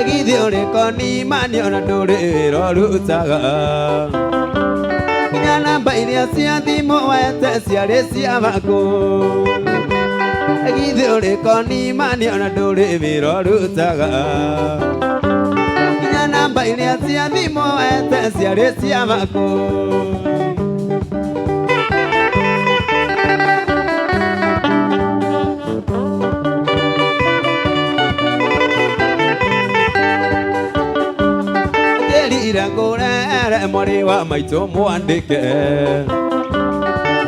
Speaker 1: Githĩ ũrĩ konimani ona ndũrĩ wĩra ũrutaga Namba iria cia thimũ wete ciarĩ cia makũ Githĩ ũrĩ konimani ona ndũrĩ wĩra ũrutaga Nginya namba iria cia thimũ wete ciarĩ cia makũ Ngĩrira ngũrere mwarĩ wa maitũ mwandĩke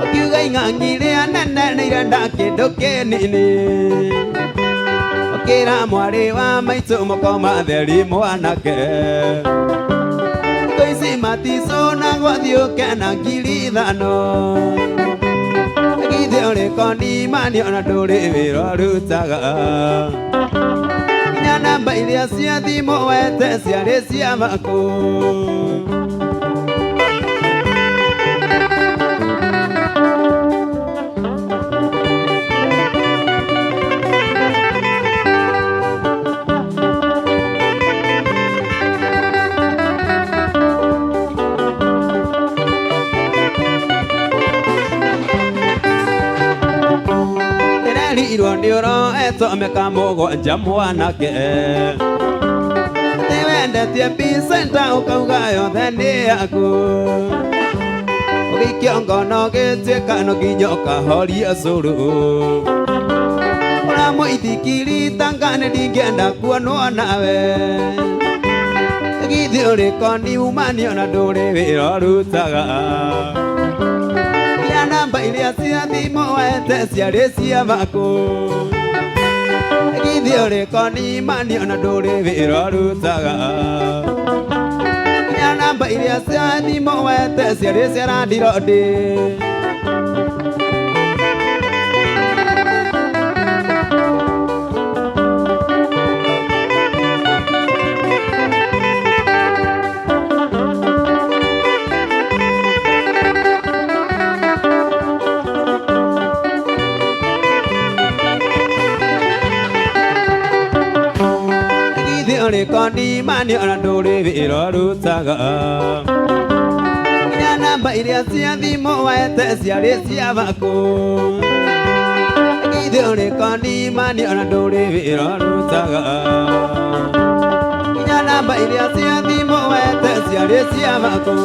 Speaker 1: Ũkiuga ing'ang'i rĩa nene nĩ irenda kĩndũ kĩnini Ũkĩra mwarĩ wa maitũ mũkoma theri mwanake Thikũ ici maticũnagwo thiũke na ngiri ithano Githĩ ũrĩ konimani ona ndũrĩ wĩra ũrutaga Nginya namba iria cia thimũ wete ciarĩ cia makũ Ndĩrerirwo nĩ ũroetwo mĩaka mũgwanja mwanake Nĩ wendetie P-Center ũkauga yothe nĩ yaku Ũgĩikio ngono ũgĩtuĩka no nginya ũkahoria cũrũ Ũramũithikiri tanga nĩ ndingĩenda kuonwo nawe Githĩ ũrĩ konimani ona ndũrĩ wĩra ũrutaga Namba iria cia thimũ wete ciarĩ cia makũ Githĩ ũrĩ konimani ona ndũrĩ wĩra ũrutaga Nginya namba iria cia thimũ wete ciarĩ cia randirodi Ũrĩ konimani ona ndũrĩ wĩra ũrutaga Nginya namba iria cia thimũ wete ciarĩ cia makũ Githĩ ũrĩ konimani ona ndũrĩ wĩra ũrutaga Nginya namba iria cia thimũ wete ciarĩ cia makũ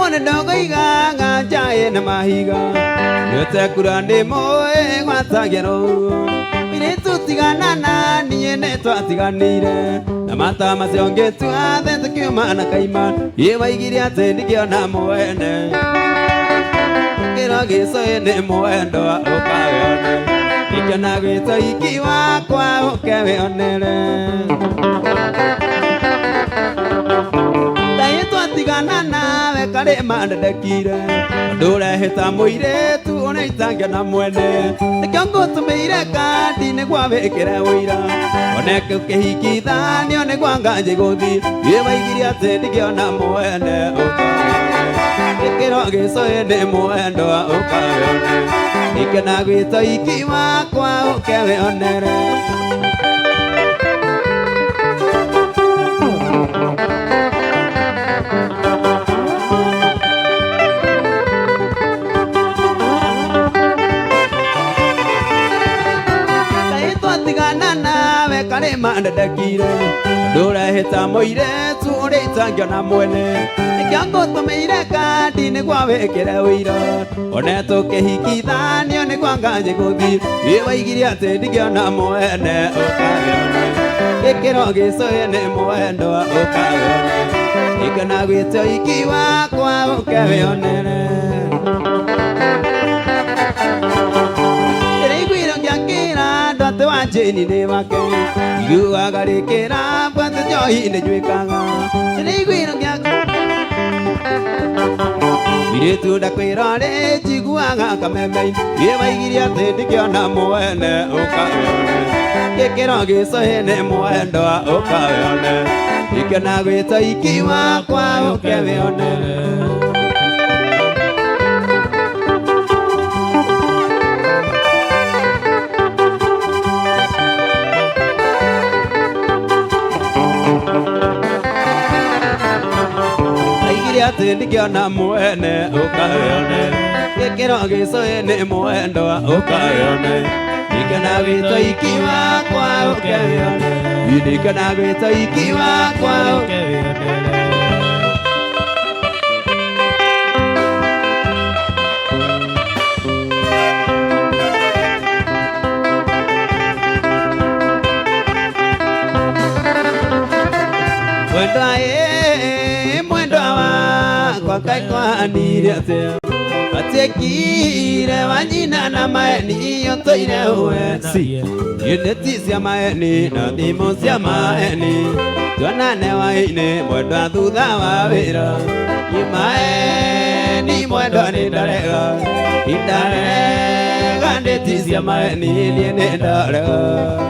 Speaker 1: mwana dogo iga ngajaye na mahiga yote kurande moe gwatagero mire tutigana na niye ne twatiganire na mata masionge tuathe tukiuma na kaima yewaigire ate ndikiona moene kero giso ne moendo okaweone ikana gito ikiwa kwa ukeweonere tigana nawe kare mandekire ndure hita muire tu ona itangia na mwene nikiongo tumeire kandi ne gwabekere wira oneke ukihikithanio ne gwanganje guthi yewaigire ate ndikiona mwene ukiro gicoe ne mwendo ukaweone ikena gwito ikiwa kwa ukeweonere kare mandekire ndura hita moire tu ore itangio na mwene nikiongo tumeire kandi ne gwabekere wira one tukihikithanio ne gwanganje guthi yewaigire ate ndikiona mwene ukaweone ikiro gicoe ne mwendo ukaweone ikana gwito ikiwa kwa ukeweonere Jeni ne wake yu agarikera bwate johi ne jwekanga nigwiro gyako mire tu da kwirare jiguanga kameme yewaigire ate ndikiona mwene ukaweone kekero gicoe ne mwendo ukaweone ikena gwita ikiwa kwa ukeweone ate ndikiona mwene ukaweone kekero gicoe ne mwendo ukaweone ikena gwito ikiwa kwa ukeweone ikena gwito ikiwa kwa ukeweone kai kwa nire ate atekire wanyina na maeni yotoire uensi yuneti cia maeni na thimo cia maeni twanane waine mwendwa thutha wa wira imaeni mwendwa ni ndarega indarega ndeti cia maeni nie ni ndarega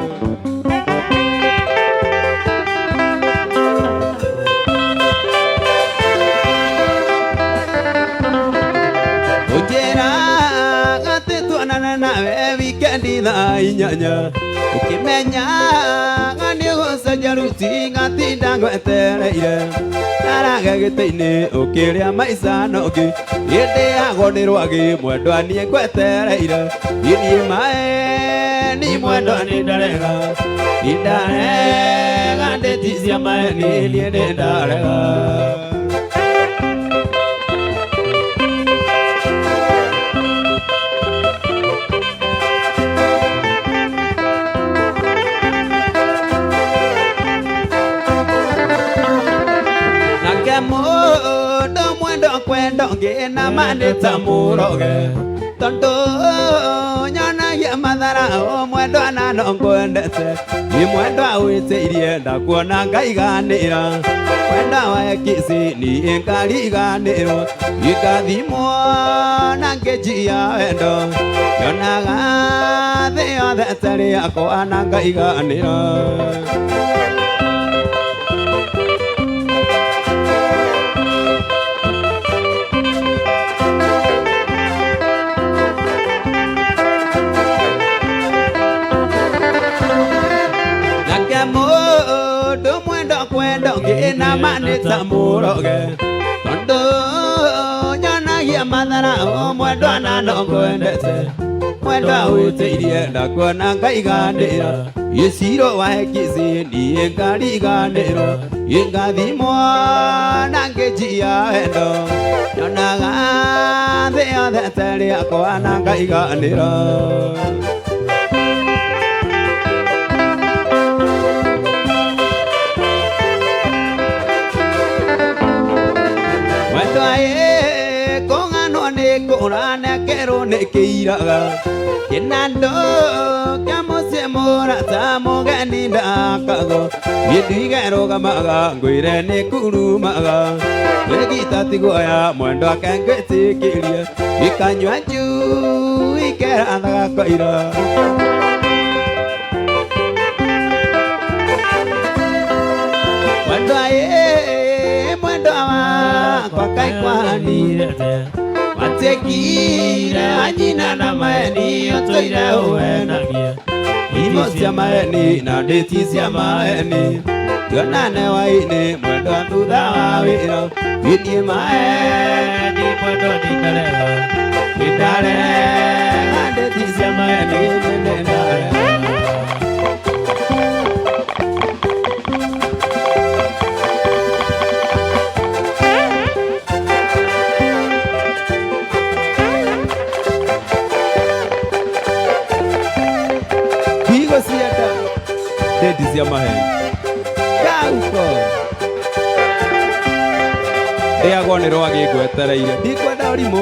Speaker 1: nawe wikendi thaa inyanya ukimenya ngani gucaria ruti ngatinda ngwetereire naraga gĩtĩ-inĩ ũkĩrĩa maica noki ĩndĩagwo nĩ rwagĩ mwendwa niĩ ngwetereire niĩ maeni mwendwa nĩ ndarega ndarega ndĩti cia maeni niĩ nĩ ndarega mundo mwendo kwendo ngina manita muroge tondu nyonagia mathara mwendo anano ngwendete ni mwendo awitiirie ndakuona ngaiganira mwendo wa kisi ni ngariganirwo ikathimwo na ngejia wendo nyonaga thĩ yothe tari yakwa na ngaiganira ngina manita muroge tondu nyonagia mathara mwendo anano ngwendete mwendo awitiirie ndakuona ngaiganira gĩciro wa kisi niĩ ngariganĩrwo ingathimwo na ngĩnjia wendo nyonaga thĩ yothe ta rĩakwa na ngaiganĩra wendo kũng'anwo nĩ kũranekerwo nĩ kĩiraga kĩnandũ kĩa mũciĩ mũrata mũgeni ndakagwo gĩtigerũgamaga ngwĩre nĩ kurumaga wĩgita tiguoya mwendo ake ngwĩtĩkĩrie gĩkanyua njui kerathaga koira mwendo mwendo wakwa kaikwanire watekire anyina na maeni otũire ũwenagia imo cia maeni na ndĩti cia maeni tuonane hwaĩ-inĩ mwendo thutha wa wĩra wĩniĩ maeni mwendo nĩndarega ndĩti cia maeni nĩndarega ndĩti cia maheni kauko rĩagwo nĩ rwagĩ ngwetereire ndikwenda ũrimũ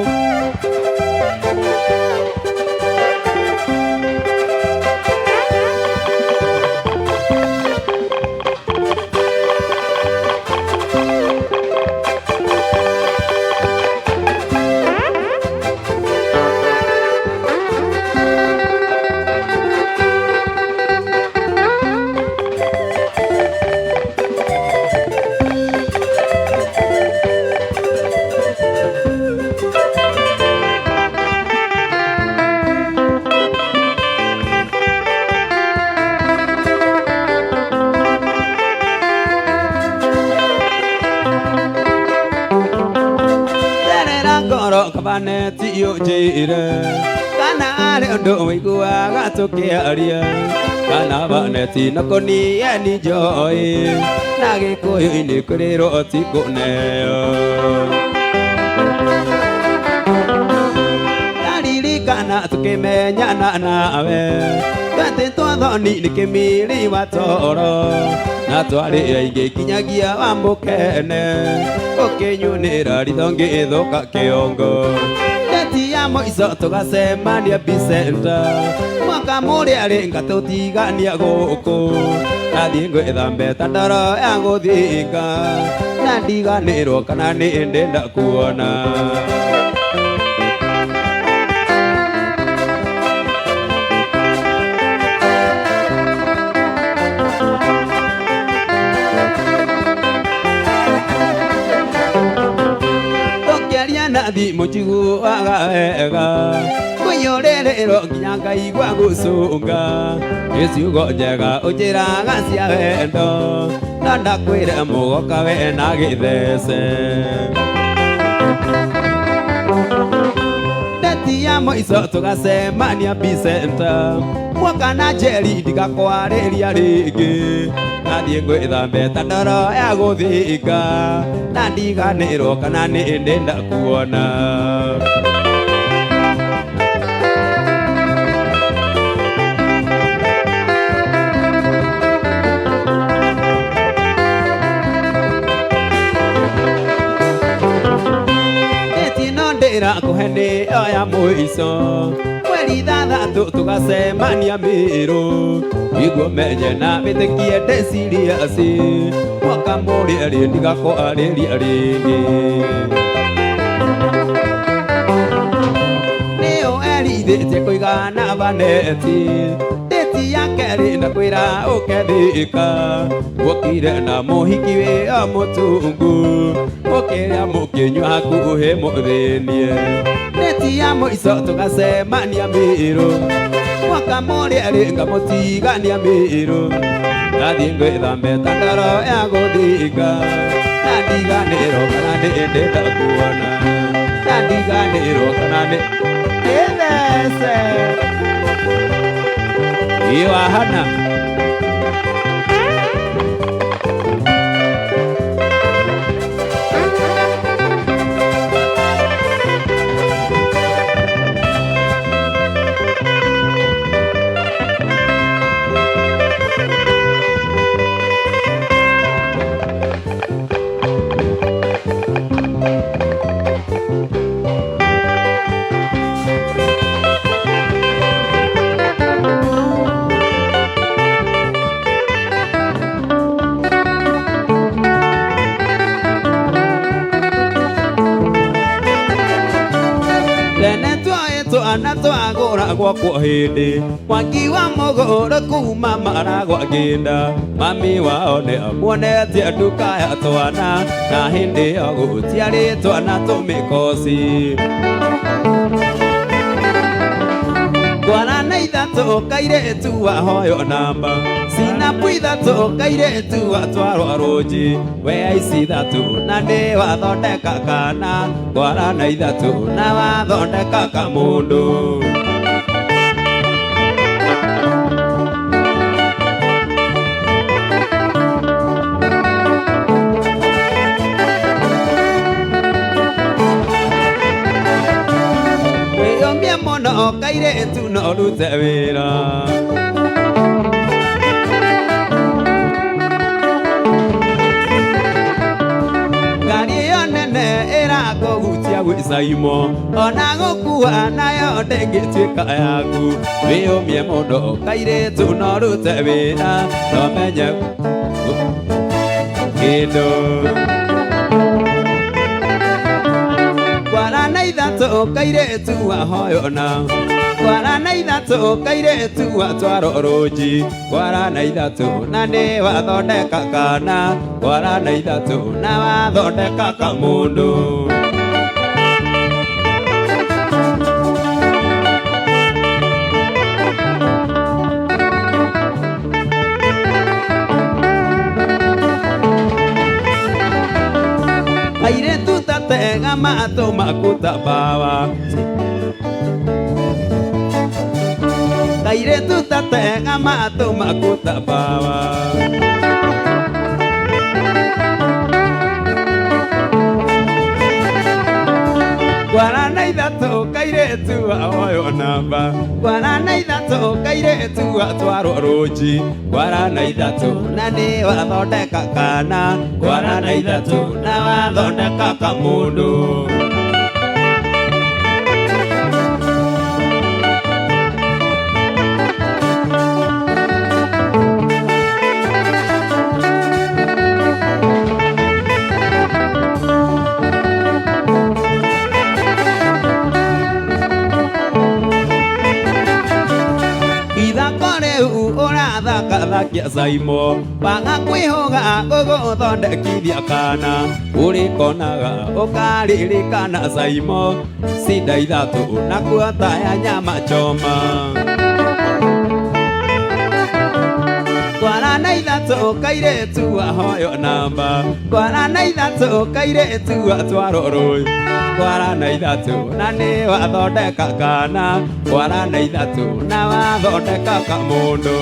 Speaker 1: kabaneti yũnjĩire kana arĩ ũndũ ũiguaga tũkĩaria kana baneti na kũnieni njoĩ na gĩkũyũ-inĩ kwĩrĩrwo ti kũneo ndaririkana tũkĩmenyana nawe twetĩtwo thoni nĩ kĩmiri wa toro na twarĩ aingĩ kinyagia wa mũkene ũkĩnyunĩra ritho ngĩthũka kĩongo ndeti ya mũico tũgacemania Bicenta mwaka mũrĩa rĩnga tũtigania gũkũ nathiĩ ngwĩthambe ta ndoro ya gũthinga na ndiganĩrwo kana nĩ ndenda kuona thimũ njiguaga wega kwĩyũrĩrĩrwo nginya ngaigua gũcũnga gĩciugo njega ũnjĩraga cia wendo na ndakwĩre mũgoka we na gĩthece ndeti ya mũico tũgacemania Bicenta mwaka na njeri ndigakwarĩria rĩngĩ nathiĩ ngwĩthambe ta ndoro ya gũthinga na ndiganĩrwo kana nĩ ndenda kuona ndĩtino ndĩra kũhe nĩ oya mũico mweri ithathatũ tũgacemania Mĩrũ iguo menye na wĩtĩkie ndeciriaci mwaka mũrĩa rĩ ndigakwarĩria rĩngĩ nĩyo erithĩtie kũigana baneti ndĩti ya kerĩ na kwĩra ũkethĩka guokire na mũhiki wĩ mũtungu ũkĩrĩa mũkĩnyua hakuhĩ mũthĩnie ndĩti ya mũico tũgacemania Mĩrũ mwaka mũrĩa rĩnga mũtigania Mĩrũ nathiĩ ngwĩthambe ta ndoro ya gũthinga na ndiganĩrwo kana nĩ ndenda kuona na ndiganĩrwo kana nĩ gĩthece wahana twana twagũragwo kwa hĩndĩ Mwangi wa mũgũrũ kuma maragwagĩnda mami wao nĩ amuonetie nduka ya twana na hĩndĩ ĩyo gũtiarĩ twana tũmĩkoci Twana na ithatũ kairĩtu wahoyo namba Sinapu ithatũ kairĩtu watwarwo rũnji we aici ithatũ na nĩ wathondeka kana Twana na ithatũ na wathondeka kamũndũ No kairĩtu no rute wĩra Ngari ĩyo nene ĩrakũhutia gwĩ caimo ona gũkua nayo ndĩngĩtuĩka yaku wĩyũmie mũndũ kairĩtu no rute wĩra no menye kĩndũ Twana na ithatũ kairĩtu wahoyo na Twana na ithatũ kairĩtu watwarwo rũnji Twana na ithatũ na nĩ wathondeka kana Twana na ithatũ na wathondeka kamũndũ Kairĩtu tatega matũ makũtabawa Kairĩtu tatega matũ makũtabawa Twana na ithatũ kairĩtu wahoyo namba Twana na ithatũ kairĩtu watwarwo rũnji Twana na ithatũ na nĩ wathondeka kana Twana na ithatũ na wathondeka kamũndũ Thakathaki caimo Waga kwĩhũga gũgũthondekithia kana Ũrĩkonaga ũkaririkana caimo Cinda ithatũ nakuo taya nyama choma Twana na ithatũ kairĩtu wahoyo namba Twana na ithatũ kairĩtu watwarwo rũnji Twana na ithatũ na nĩ wathondeka kana Twana na ithatũ na wathondeka kamũndũ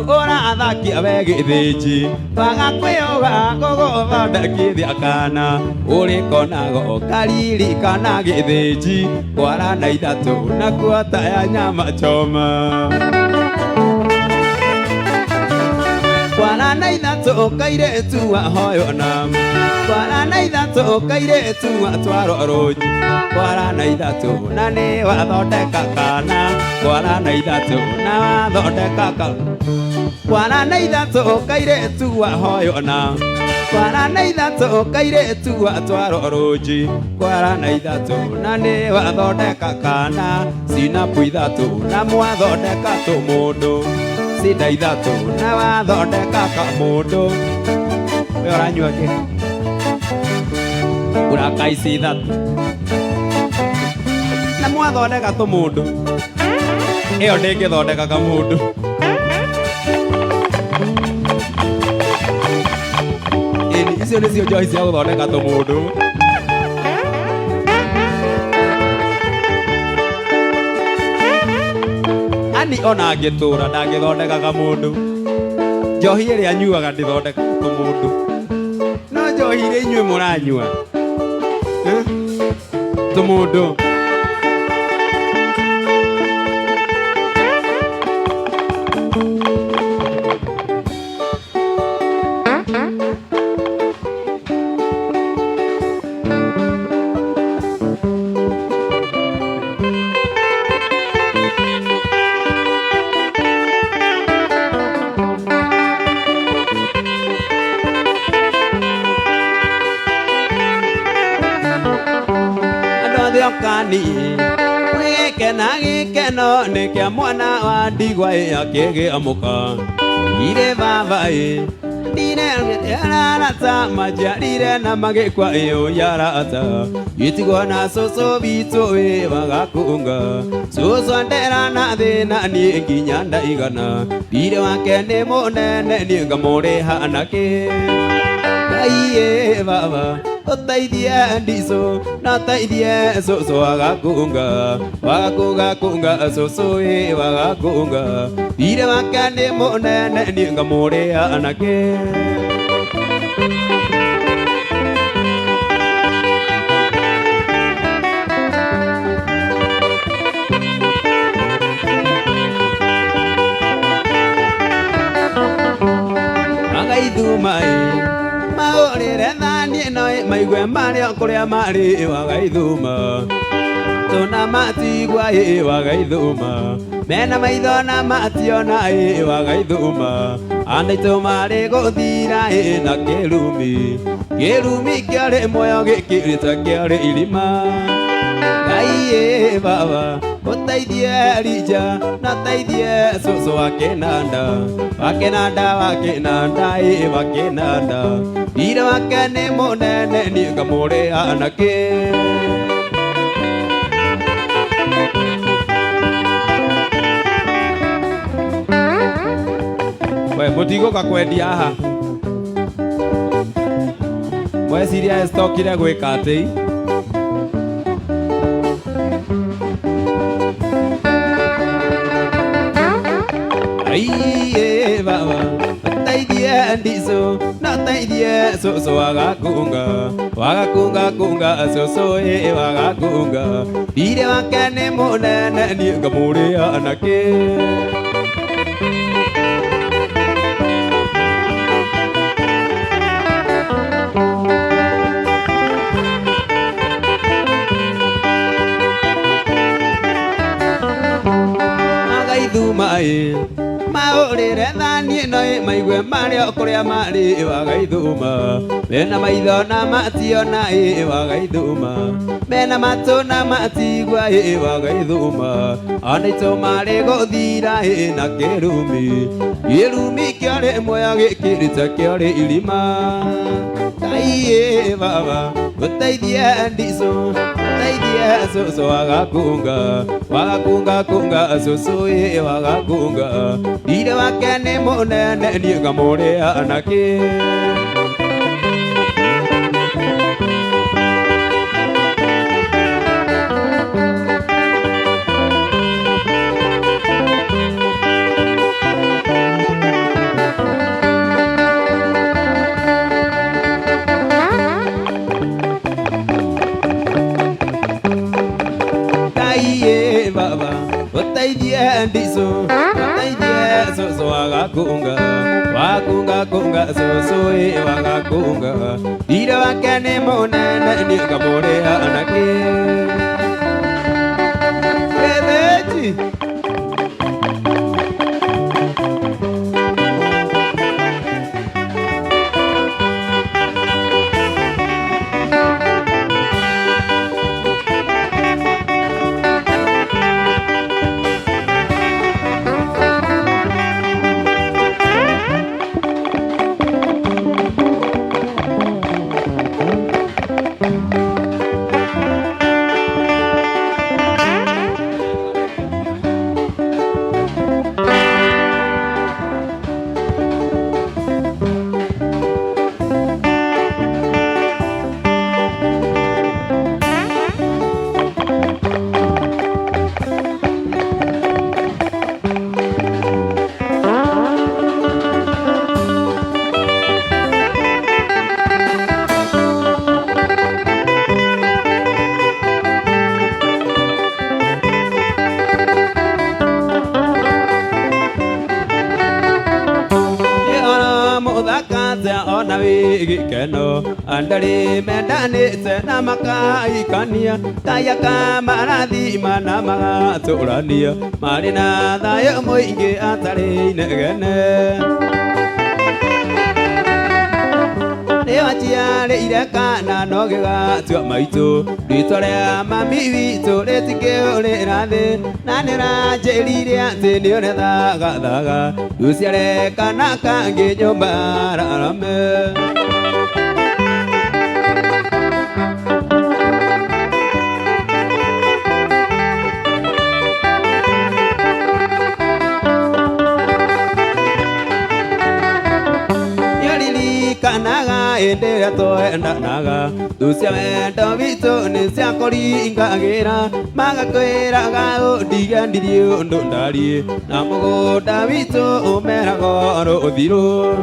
Speaker 1: Ũrathakia we gĩthĩnji Waga kwĩhũga gũgũthondekithia kana Ũrĩkonaga ũkaririkana gĩthĩnji Twana na ithatũ nakuo taya nyama choma Twana na ithatũ kairĩtu wahoyo namba Twana na ithatũ kairĩtu watwarwo rũnji Twana na ithatũ na nĩ wathondeka kana Twana na ithatũ na wathondeka Twana na ithatũ kairĩtu wahoyo namba Twana na ithatũ kairĩtu watwarwo rũnji Twana na ithatũ na nĩ wathondeka kana Sinapu ithatũ na mwathondeka tũmũndũ Cinda ithatũ na wathondeka kamũndũ We ũranyua kĩ? Ũraka ici ithatũ na mwathondeka tũmũndũ ĩyo ndĩngĩthondeka kamũndũ Icio nĩcio njohi cia gũthondeka tũmũndũ Ani ona angĩtũra ndangĩthondekaga mũndũ Njohi ĩrĩa anyuaga ndĩthondekaga mũndũ No njohi iria inyuĩ mũranyua tũmũndũ Othiokani Keno Nekia mwana wa ndigwa yakege amuka Ire vavae Dine yarata majarire na magekwa iyo yarata Yitigwa na soso bito wagakunga Soso ndera na thina ni nginyanda igana Dire wake ni munene ni ngamore hanake Kaiye baba Otaithie ndiso na taithie soso wagakunga kunga soso wagakunga Dire wake ni munene ni ngamore hanake Maorire thani noi maigwe mario kuria mari wagaithuma Tuna matigwa wagaithuma Mena maitho na mationa wagaithuma Andaitu mari guthira na kirumi Kirumi kiari moyo gikirita kiari irima Ngai baba Otaithie Rija na taithie soso wakenanda wakenanda Dire wake ni munene ni ngamure hanake We mutigo kakwendia haha Mweciria stokire gwika ati Aiye baba Taithie ndiso na taithie soso wagakunga soso wagakunga Dire wake ni munene ni ngamure hanake Maorire thani noi maigwe mario kuria mari wagaithuma Mena maitho na mationa wagaithuma Mena matu na matigwa wagaithuma Andaitu mari guthira na kirumi Kirumi kiari moya gikirita kiari irima Kaiye baba Otaithie ndiso Otaithie soso wagakunga soso wagakunga Dire wake ni munene ni ngamure hanake Baba Otaithie ndiso Otaithie soso wagakunga soso wagakunga Dire wake ni munene ni ngamure hanake Ketheji ona wigikeno andari mendanite na makaikania kaya kamarathima na magaturania mari na thayo muingi atari inegene Ewachiare irekana nogega tua maitu Ritolea mami vitu letike ole rade Nanera jelire ate nione daga daga Usiare kanaka ngenyomba rarame Kanaga endera toenda naga Dusia mendo vitu nisia kori inga gera Maga kwera gao diga ndirio ndondari Namogo da vitu umera goro odiro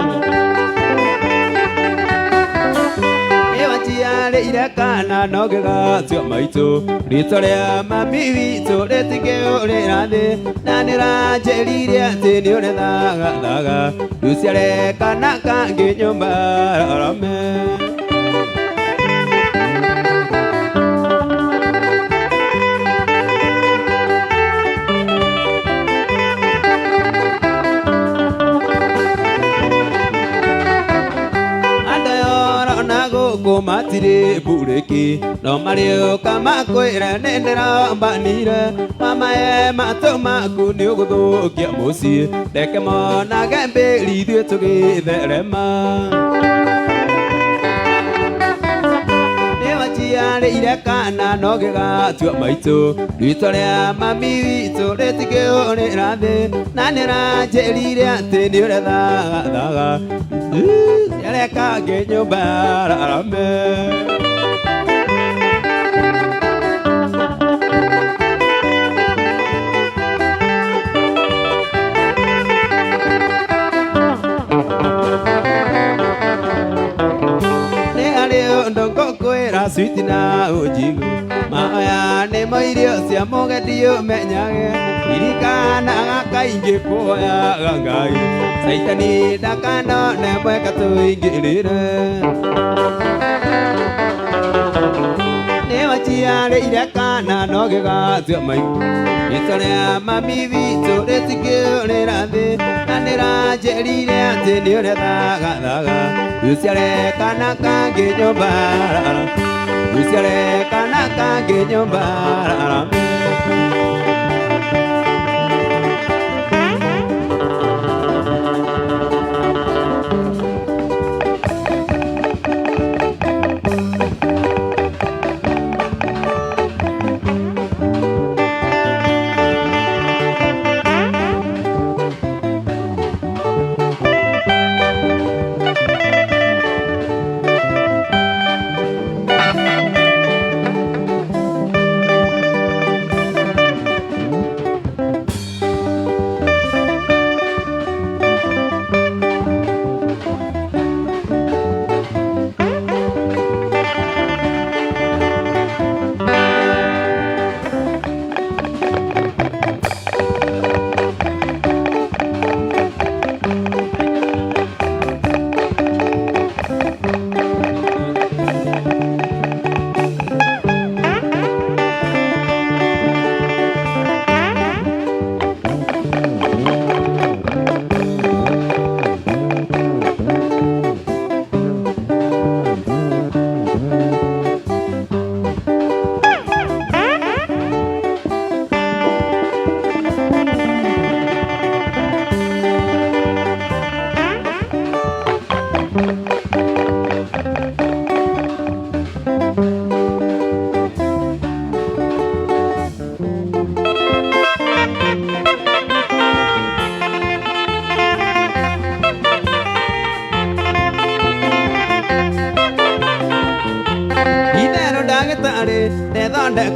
Speaker 1: Ewachiare irekana nogega tua maitu Ritolea mami vitu letike ole rade Nanera jelire ate nione daga daga Dusiare kanaka ngenyomba rarame Matire bureki no mario kama koira nendera banira mama e matoma kunio godo kia mosi deke mona gambe lidu together ma Ewachiare irekana nogega tua maitu Ritolea mami vitu letike ole rade Nanera jelire ate niore daga daga Yareka genyomba rarame Sweet na ujigo Maya ne mairio sia mogedio menyage Irikana ngaka inge koya gangai Saitani dakana ne mweka tu ingirire Ewachiare irekana nogega tua mai Ritolea mami vitu letike ole rade Nanera jelire ate nione daga daga Usiare kanaka ngenyomba Usiare kanaka ngenyomba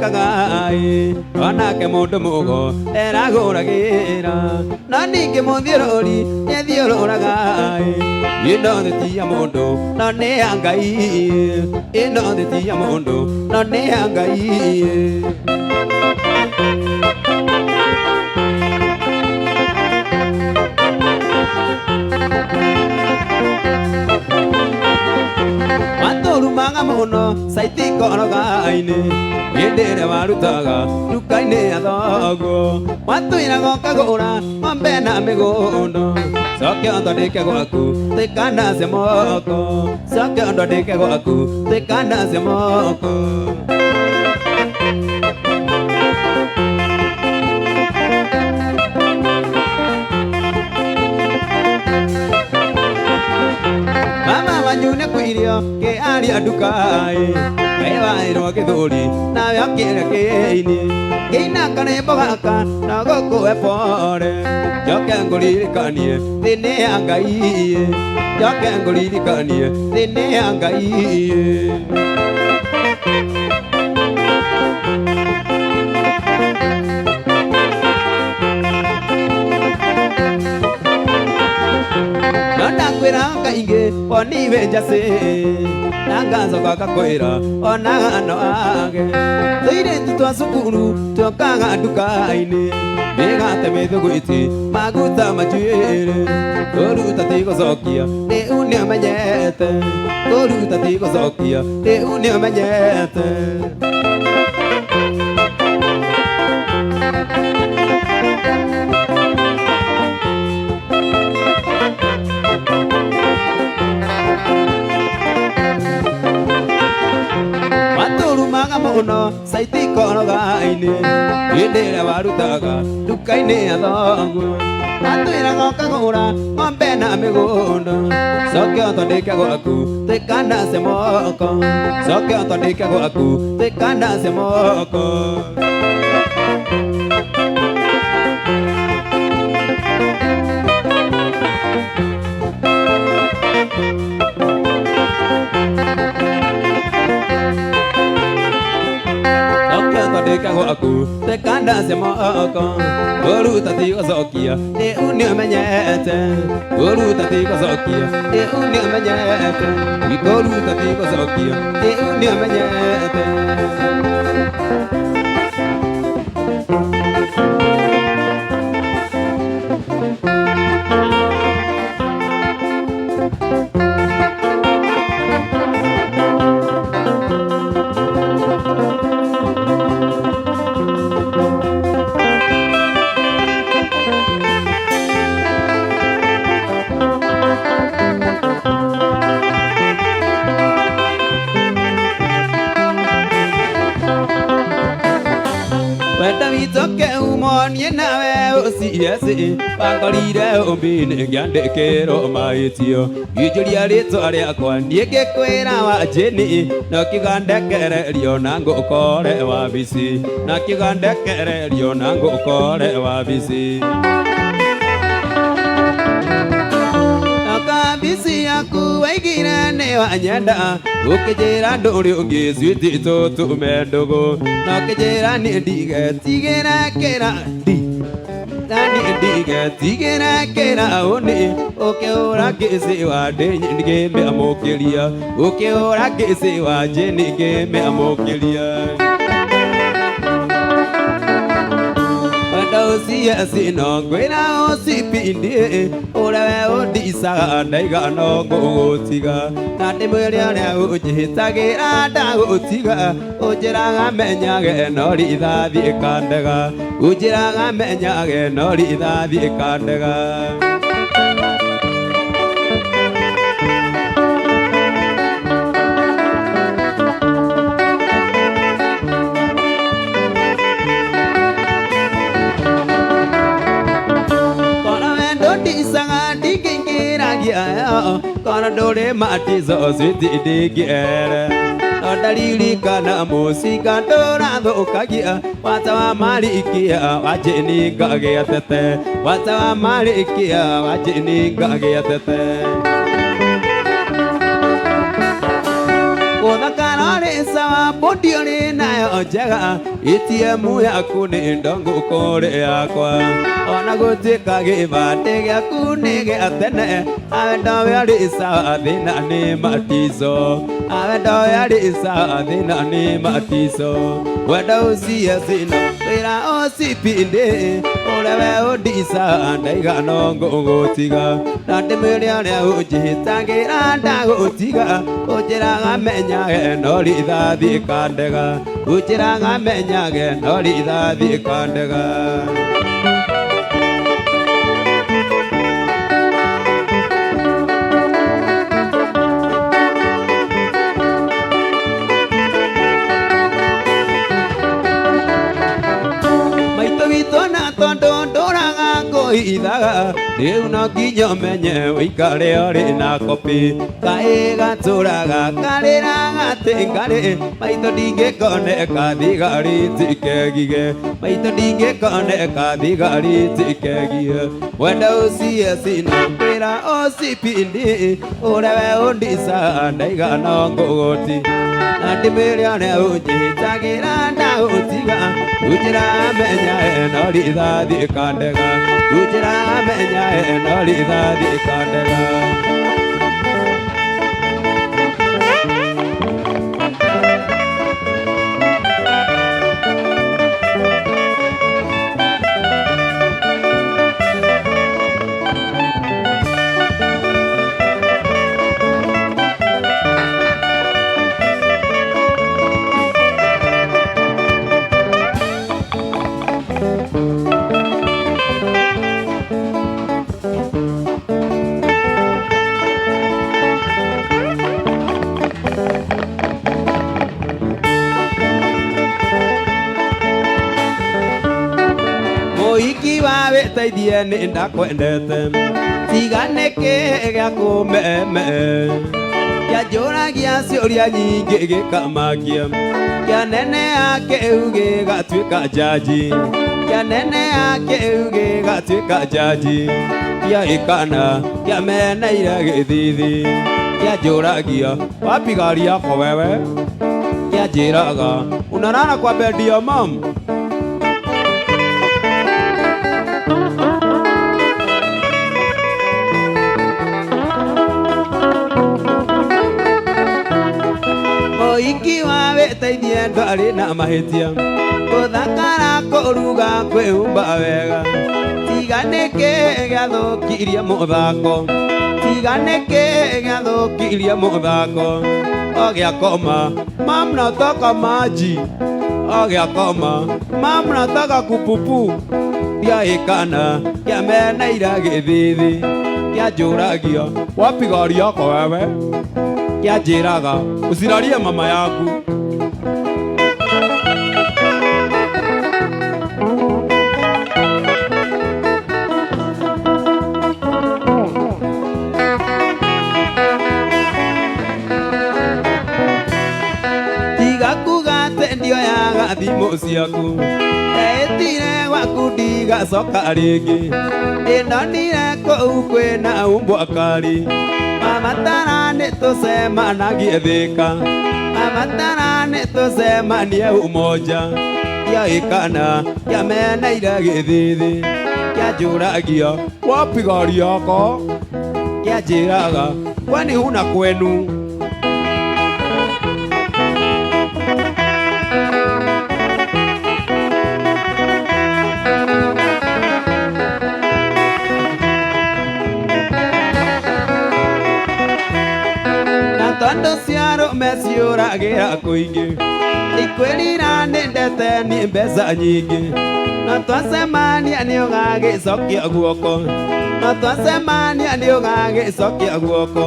Speaker 1: kagai ona ke mundu mugo eraguragira nani ke mundirori ethiororagai ino thitia mundu no ne angai ino thitia mundu no ne angai Manga mono, saiti kono gaine yendere warutaga dukaine adogo matuina gokagora mambena megondo Sokya ando deke goku tekana semoko Sokya ando deke goku tekana semoko Mama wanyune kuirio ke ari adukai Ewa iro ke dori na yakire ke ini Keina kane bogaka na goku epore Joke ngoliri kanie dene angai Joke ngoliri kanie dene angai Kwera kainge oni vejase nanganzo kakakwera ona no age toire tutwa sukuru tokaga dukaine bega temedo guiti maguta majere koruta tigo zokia ne une manyete koruta tigo zokia ne une manyete Uno saiti kono gaine yendere warutaga dukaine adongo atuira gokagora ombena megondo Sokya ando deke goku tekana semoko Sokya ando deke goku tekana semoko Aku tekanda semoko guru tati gozokia de unia menyete guru tati gozokia de unia menyete guru tati gozokia de unia menyete Toke umon yenawe osiyesi Pangolire umbine gyande kero maitio Yujuri alito aliakwa Nieke kwera wa jeni Nakigande kere rio nango kore wabisi Nakigande kere rio nango kore wabisi Bisi yaku waigira ne wanyanda ukejera ndori ungizwiti to tumendogo nakejera ni dige tigera kera di nani dige tigera kera oni oke ora kese wa de ndige me amokelia oke ora kese wa je ndige me amokelia Osia sino gwena osipindi ora odisa daiga no gotiga na temuria na ujitagira da gotiga ujira menya ge no ritha thikandaga ujira menya ge no ritha thikandaga Kono dole mati zo siti digere Dalili kana musika dora do kagia Watawa malikia wajeni gage tete Watawa malikia wajeni gage tete Oda kanore sawa podione na ojaga Itie muya kune ndongo kore yakwa Ona gotika ge bate ge kune ge atene Avendo yari sawa adina ni matizo Avendo yari sawa adina ni matizo wenda ucia cino wira ucipinde urewe undisa ndaigano ngugutiga na ndimwire aria unjitagira ndagutiga unjiraga menyage no rithathi kandega unjiraga menyage no rithathi kandega ithaga riu no nginya menye wikare ori na kopi kae gaturaga karira gatingari maito ndingĩkoneka thigari tikegige maito ndingĩkoneka thigari tikegige wenda ucie cina wĩra ũcipindi ũrewe ũndisa ndaigana ngũgũti na ndĩmĩrĩ ũrĩa ũnjĩtagĩra ndagũtiga unjĩra menya ĩno rithathi kandega unjĩra menya ĩno rithathi kandega teithie nĩ ndakwendete tigane kĩgĩa kũmeme kĩanjũragia ciũria nyingĩ gĩkamakia kĩanenea kĩu gĩgatuĩka njanji kĩanenea kĩu gĩgatuĩka njanji kĩagĩkana kĩameneire gĩthithi kĩanjũragia wapi gari yako wewe kĩanjĩraga unalala kwa bedi ya mama ikiwa weteithie ndwarĩ na mahĩtia gũthakara kũruga kwĩhumba wega tiganĩke gĩathũkirie mũthako tiganĩke gĩathũkirie mũthako o gĩakoma mama nataka maji o gĩakoma mama nataka kupupu kĩagĩkana kĩameneire gĩthithi kĩanjũragia wapi gari yako wewe kĩanjĩraga ũcirarie mama yaku tiga kuga atĩ ndioyaga thimũ ciaku etire gwaku ndigacoka rĩngĩ ndĩnonire kũu kwĩna umbwa kari amatara nĩtũcemanagie Thĩka amatara nĩtũcemanie Umoja kĩagĩkana kĩameneire gĩthithi kĩanjũragia wapi gari yako kĩanjĩraga kwani huna kwenu tondũ ciarũme ciũragĩra kũingĩ ikwĩrira nĩndete nĩ mbeca nyingĩ na twacemania nĩũgagĩcokia guoko na twacemania nĩũgagĩcokia guoko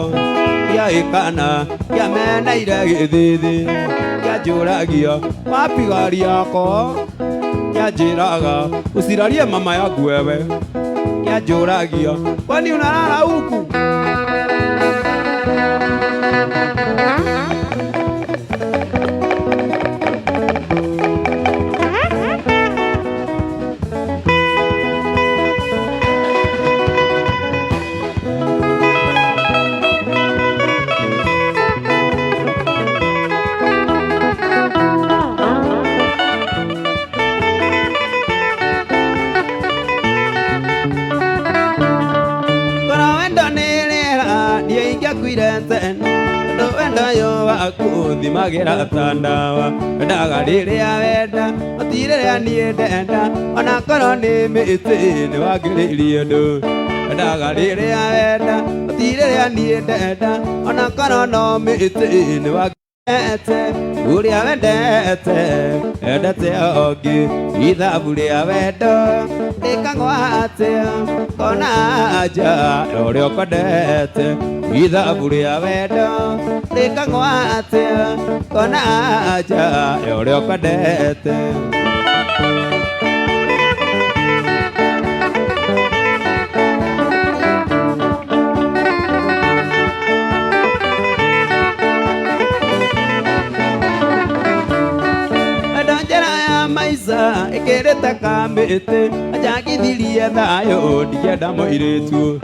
Speaker 1: kĩagĩkana kĩameneire gĩthithi kĩanjũragia wapi gari yako kĩanjĩraga ũcirarie mama yaku wewe kĩanjũragia kwani unalala huku wendo yo wakuthi magira tandawa ndaga riria wenda otiriria nie ndenda ona korwo ni miti ni wangiririe ndu ndaga riria wenda otiriria nie ndenda ona korwo no miti ni wangiririe uria wendete endete ongi ithabu ria wendo rikagwa atia kona aja uria ukwendete ithabu ria wendo rikagwa atia kona aja uria ukwendete ikirita kamite ajagithirie thayo ndienda muiritu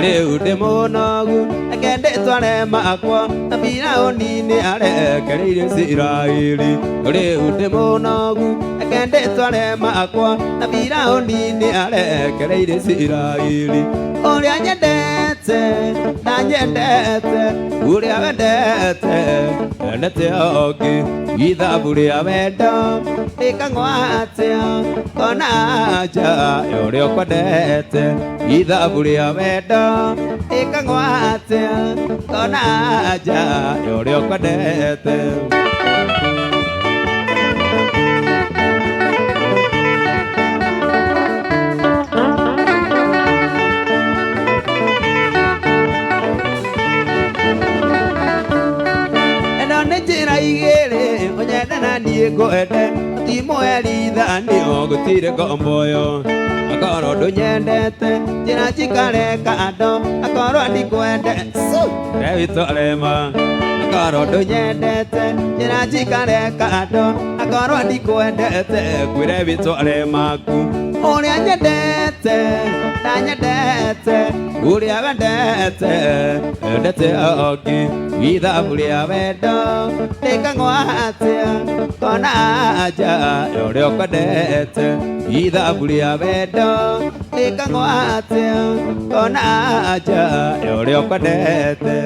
Speaker 1: riu ndi munogu akendetwo arema akwa na Firaũni arekereirie Isiraeli riu ndi munogu akendetwo arema akwa na Firaũni arekereirie Isiraeli uria nyendete na nyendete uria wendete endete ongi ithabu ria wendo rikagwa atia kona aja uria ukwendete ithabu ria wendo rikagwa atia kona aja uria ukwendete nie ngwende timwerithanio gutire ngomboyo akorwo ndunyendete njira njikareka ando akorwo ndikwendete rewitwarema akorwo ndunyendete njira njikareka ando akorwo ndikwendete kwire witwaremaku uria nyendete na nyendete uria wendete endete ongi ithabu ria wendo rikagwa atia kona aja uria ukwendete ithabu ria wendo rikagwa atia kona aja uria ukwendete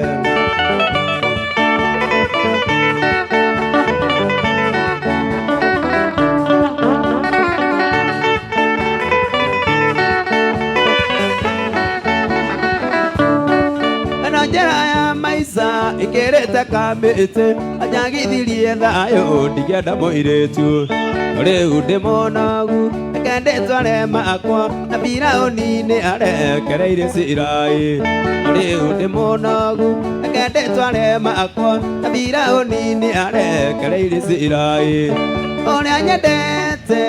Speaker 1: ikirite kamite ajagithirie thayo ndienda muiritu riu ndi munogu akendetwo arema akwa na Firaũni arekereirie Isiraeli riu ndi munogu akendetwo arema akwa na Firaũni arekereirie Isiraeli uria nyendete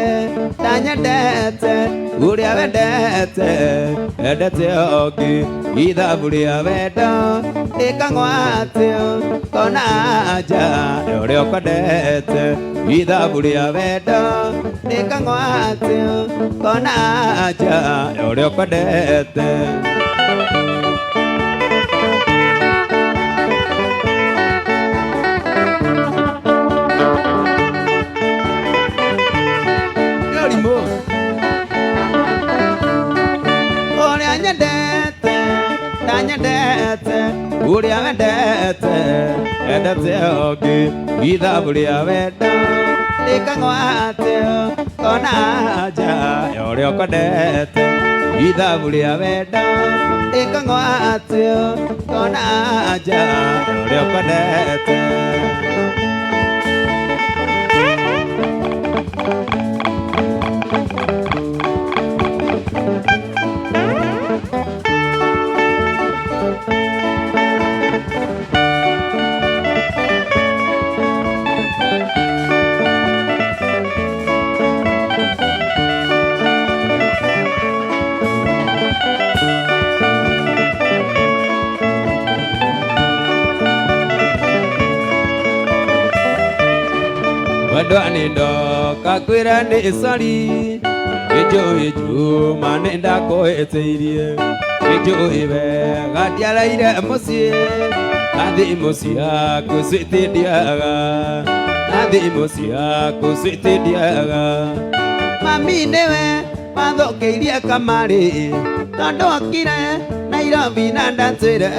Speaker 1: na nyendete uria wendete endete ongi ithabu ria wendo rikagwa atia kona aja uria ukwendete ithabu ria wendo rikagwa atia kona aja uria ukwendete uria wendete endete ongi ithabu ria wendo rikagwa atia kona aja uria ukwendete ithabu ria wendo rikagwa atia kona aja uria ukwendete wendwani ndoka kwira ni sori ijo mane ndakweteirie ijo wega ndiaraire mucii nathi mucia kucitidiaga nathi mucia kucitidiaga mami niwe mathokeirie kamari tondu okire Nairobi na ndancire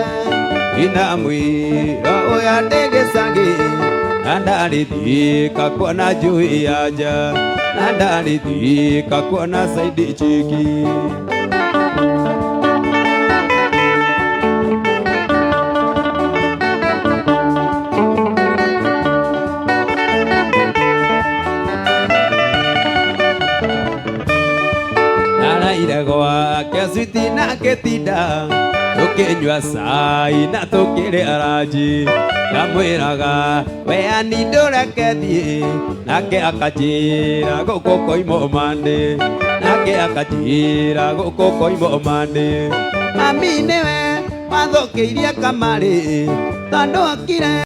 Speaker 1: ina mwira oya ndege sangi nandalithika kuona njui yanja nandalithika kuona Saidi Chiki. Naraire gwake switi na ketinda tukinyua cai na tukiria ranji ndamwiraga weani ndureke thie nake akanjira guku koima umande nake akanjira guku koima umande mami niwe wathukiirie kamari tondu okire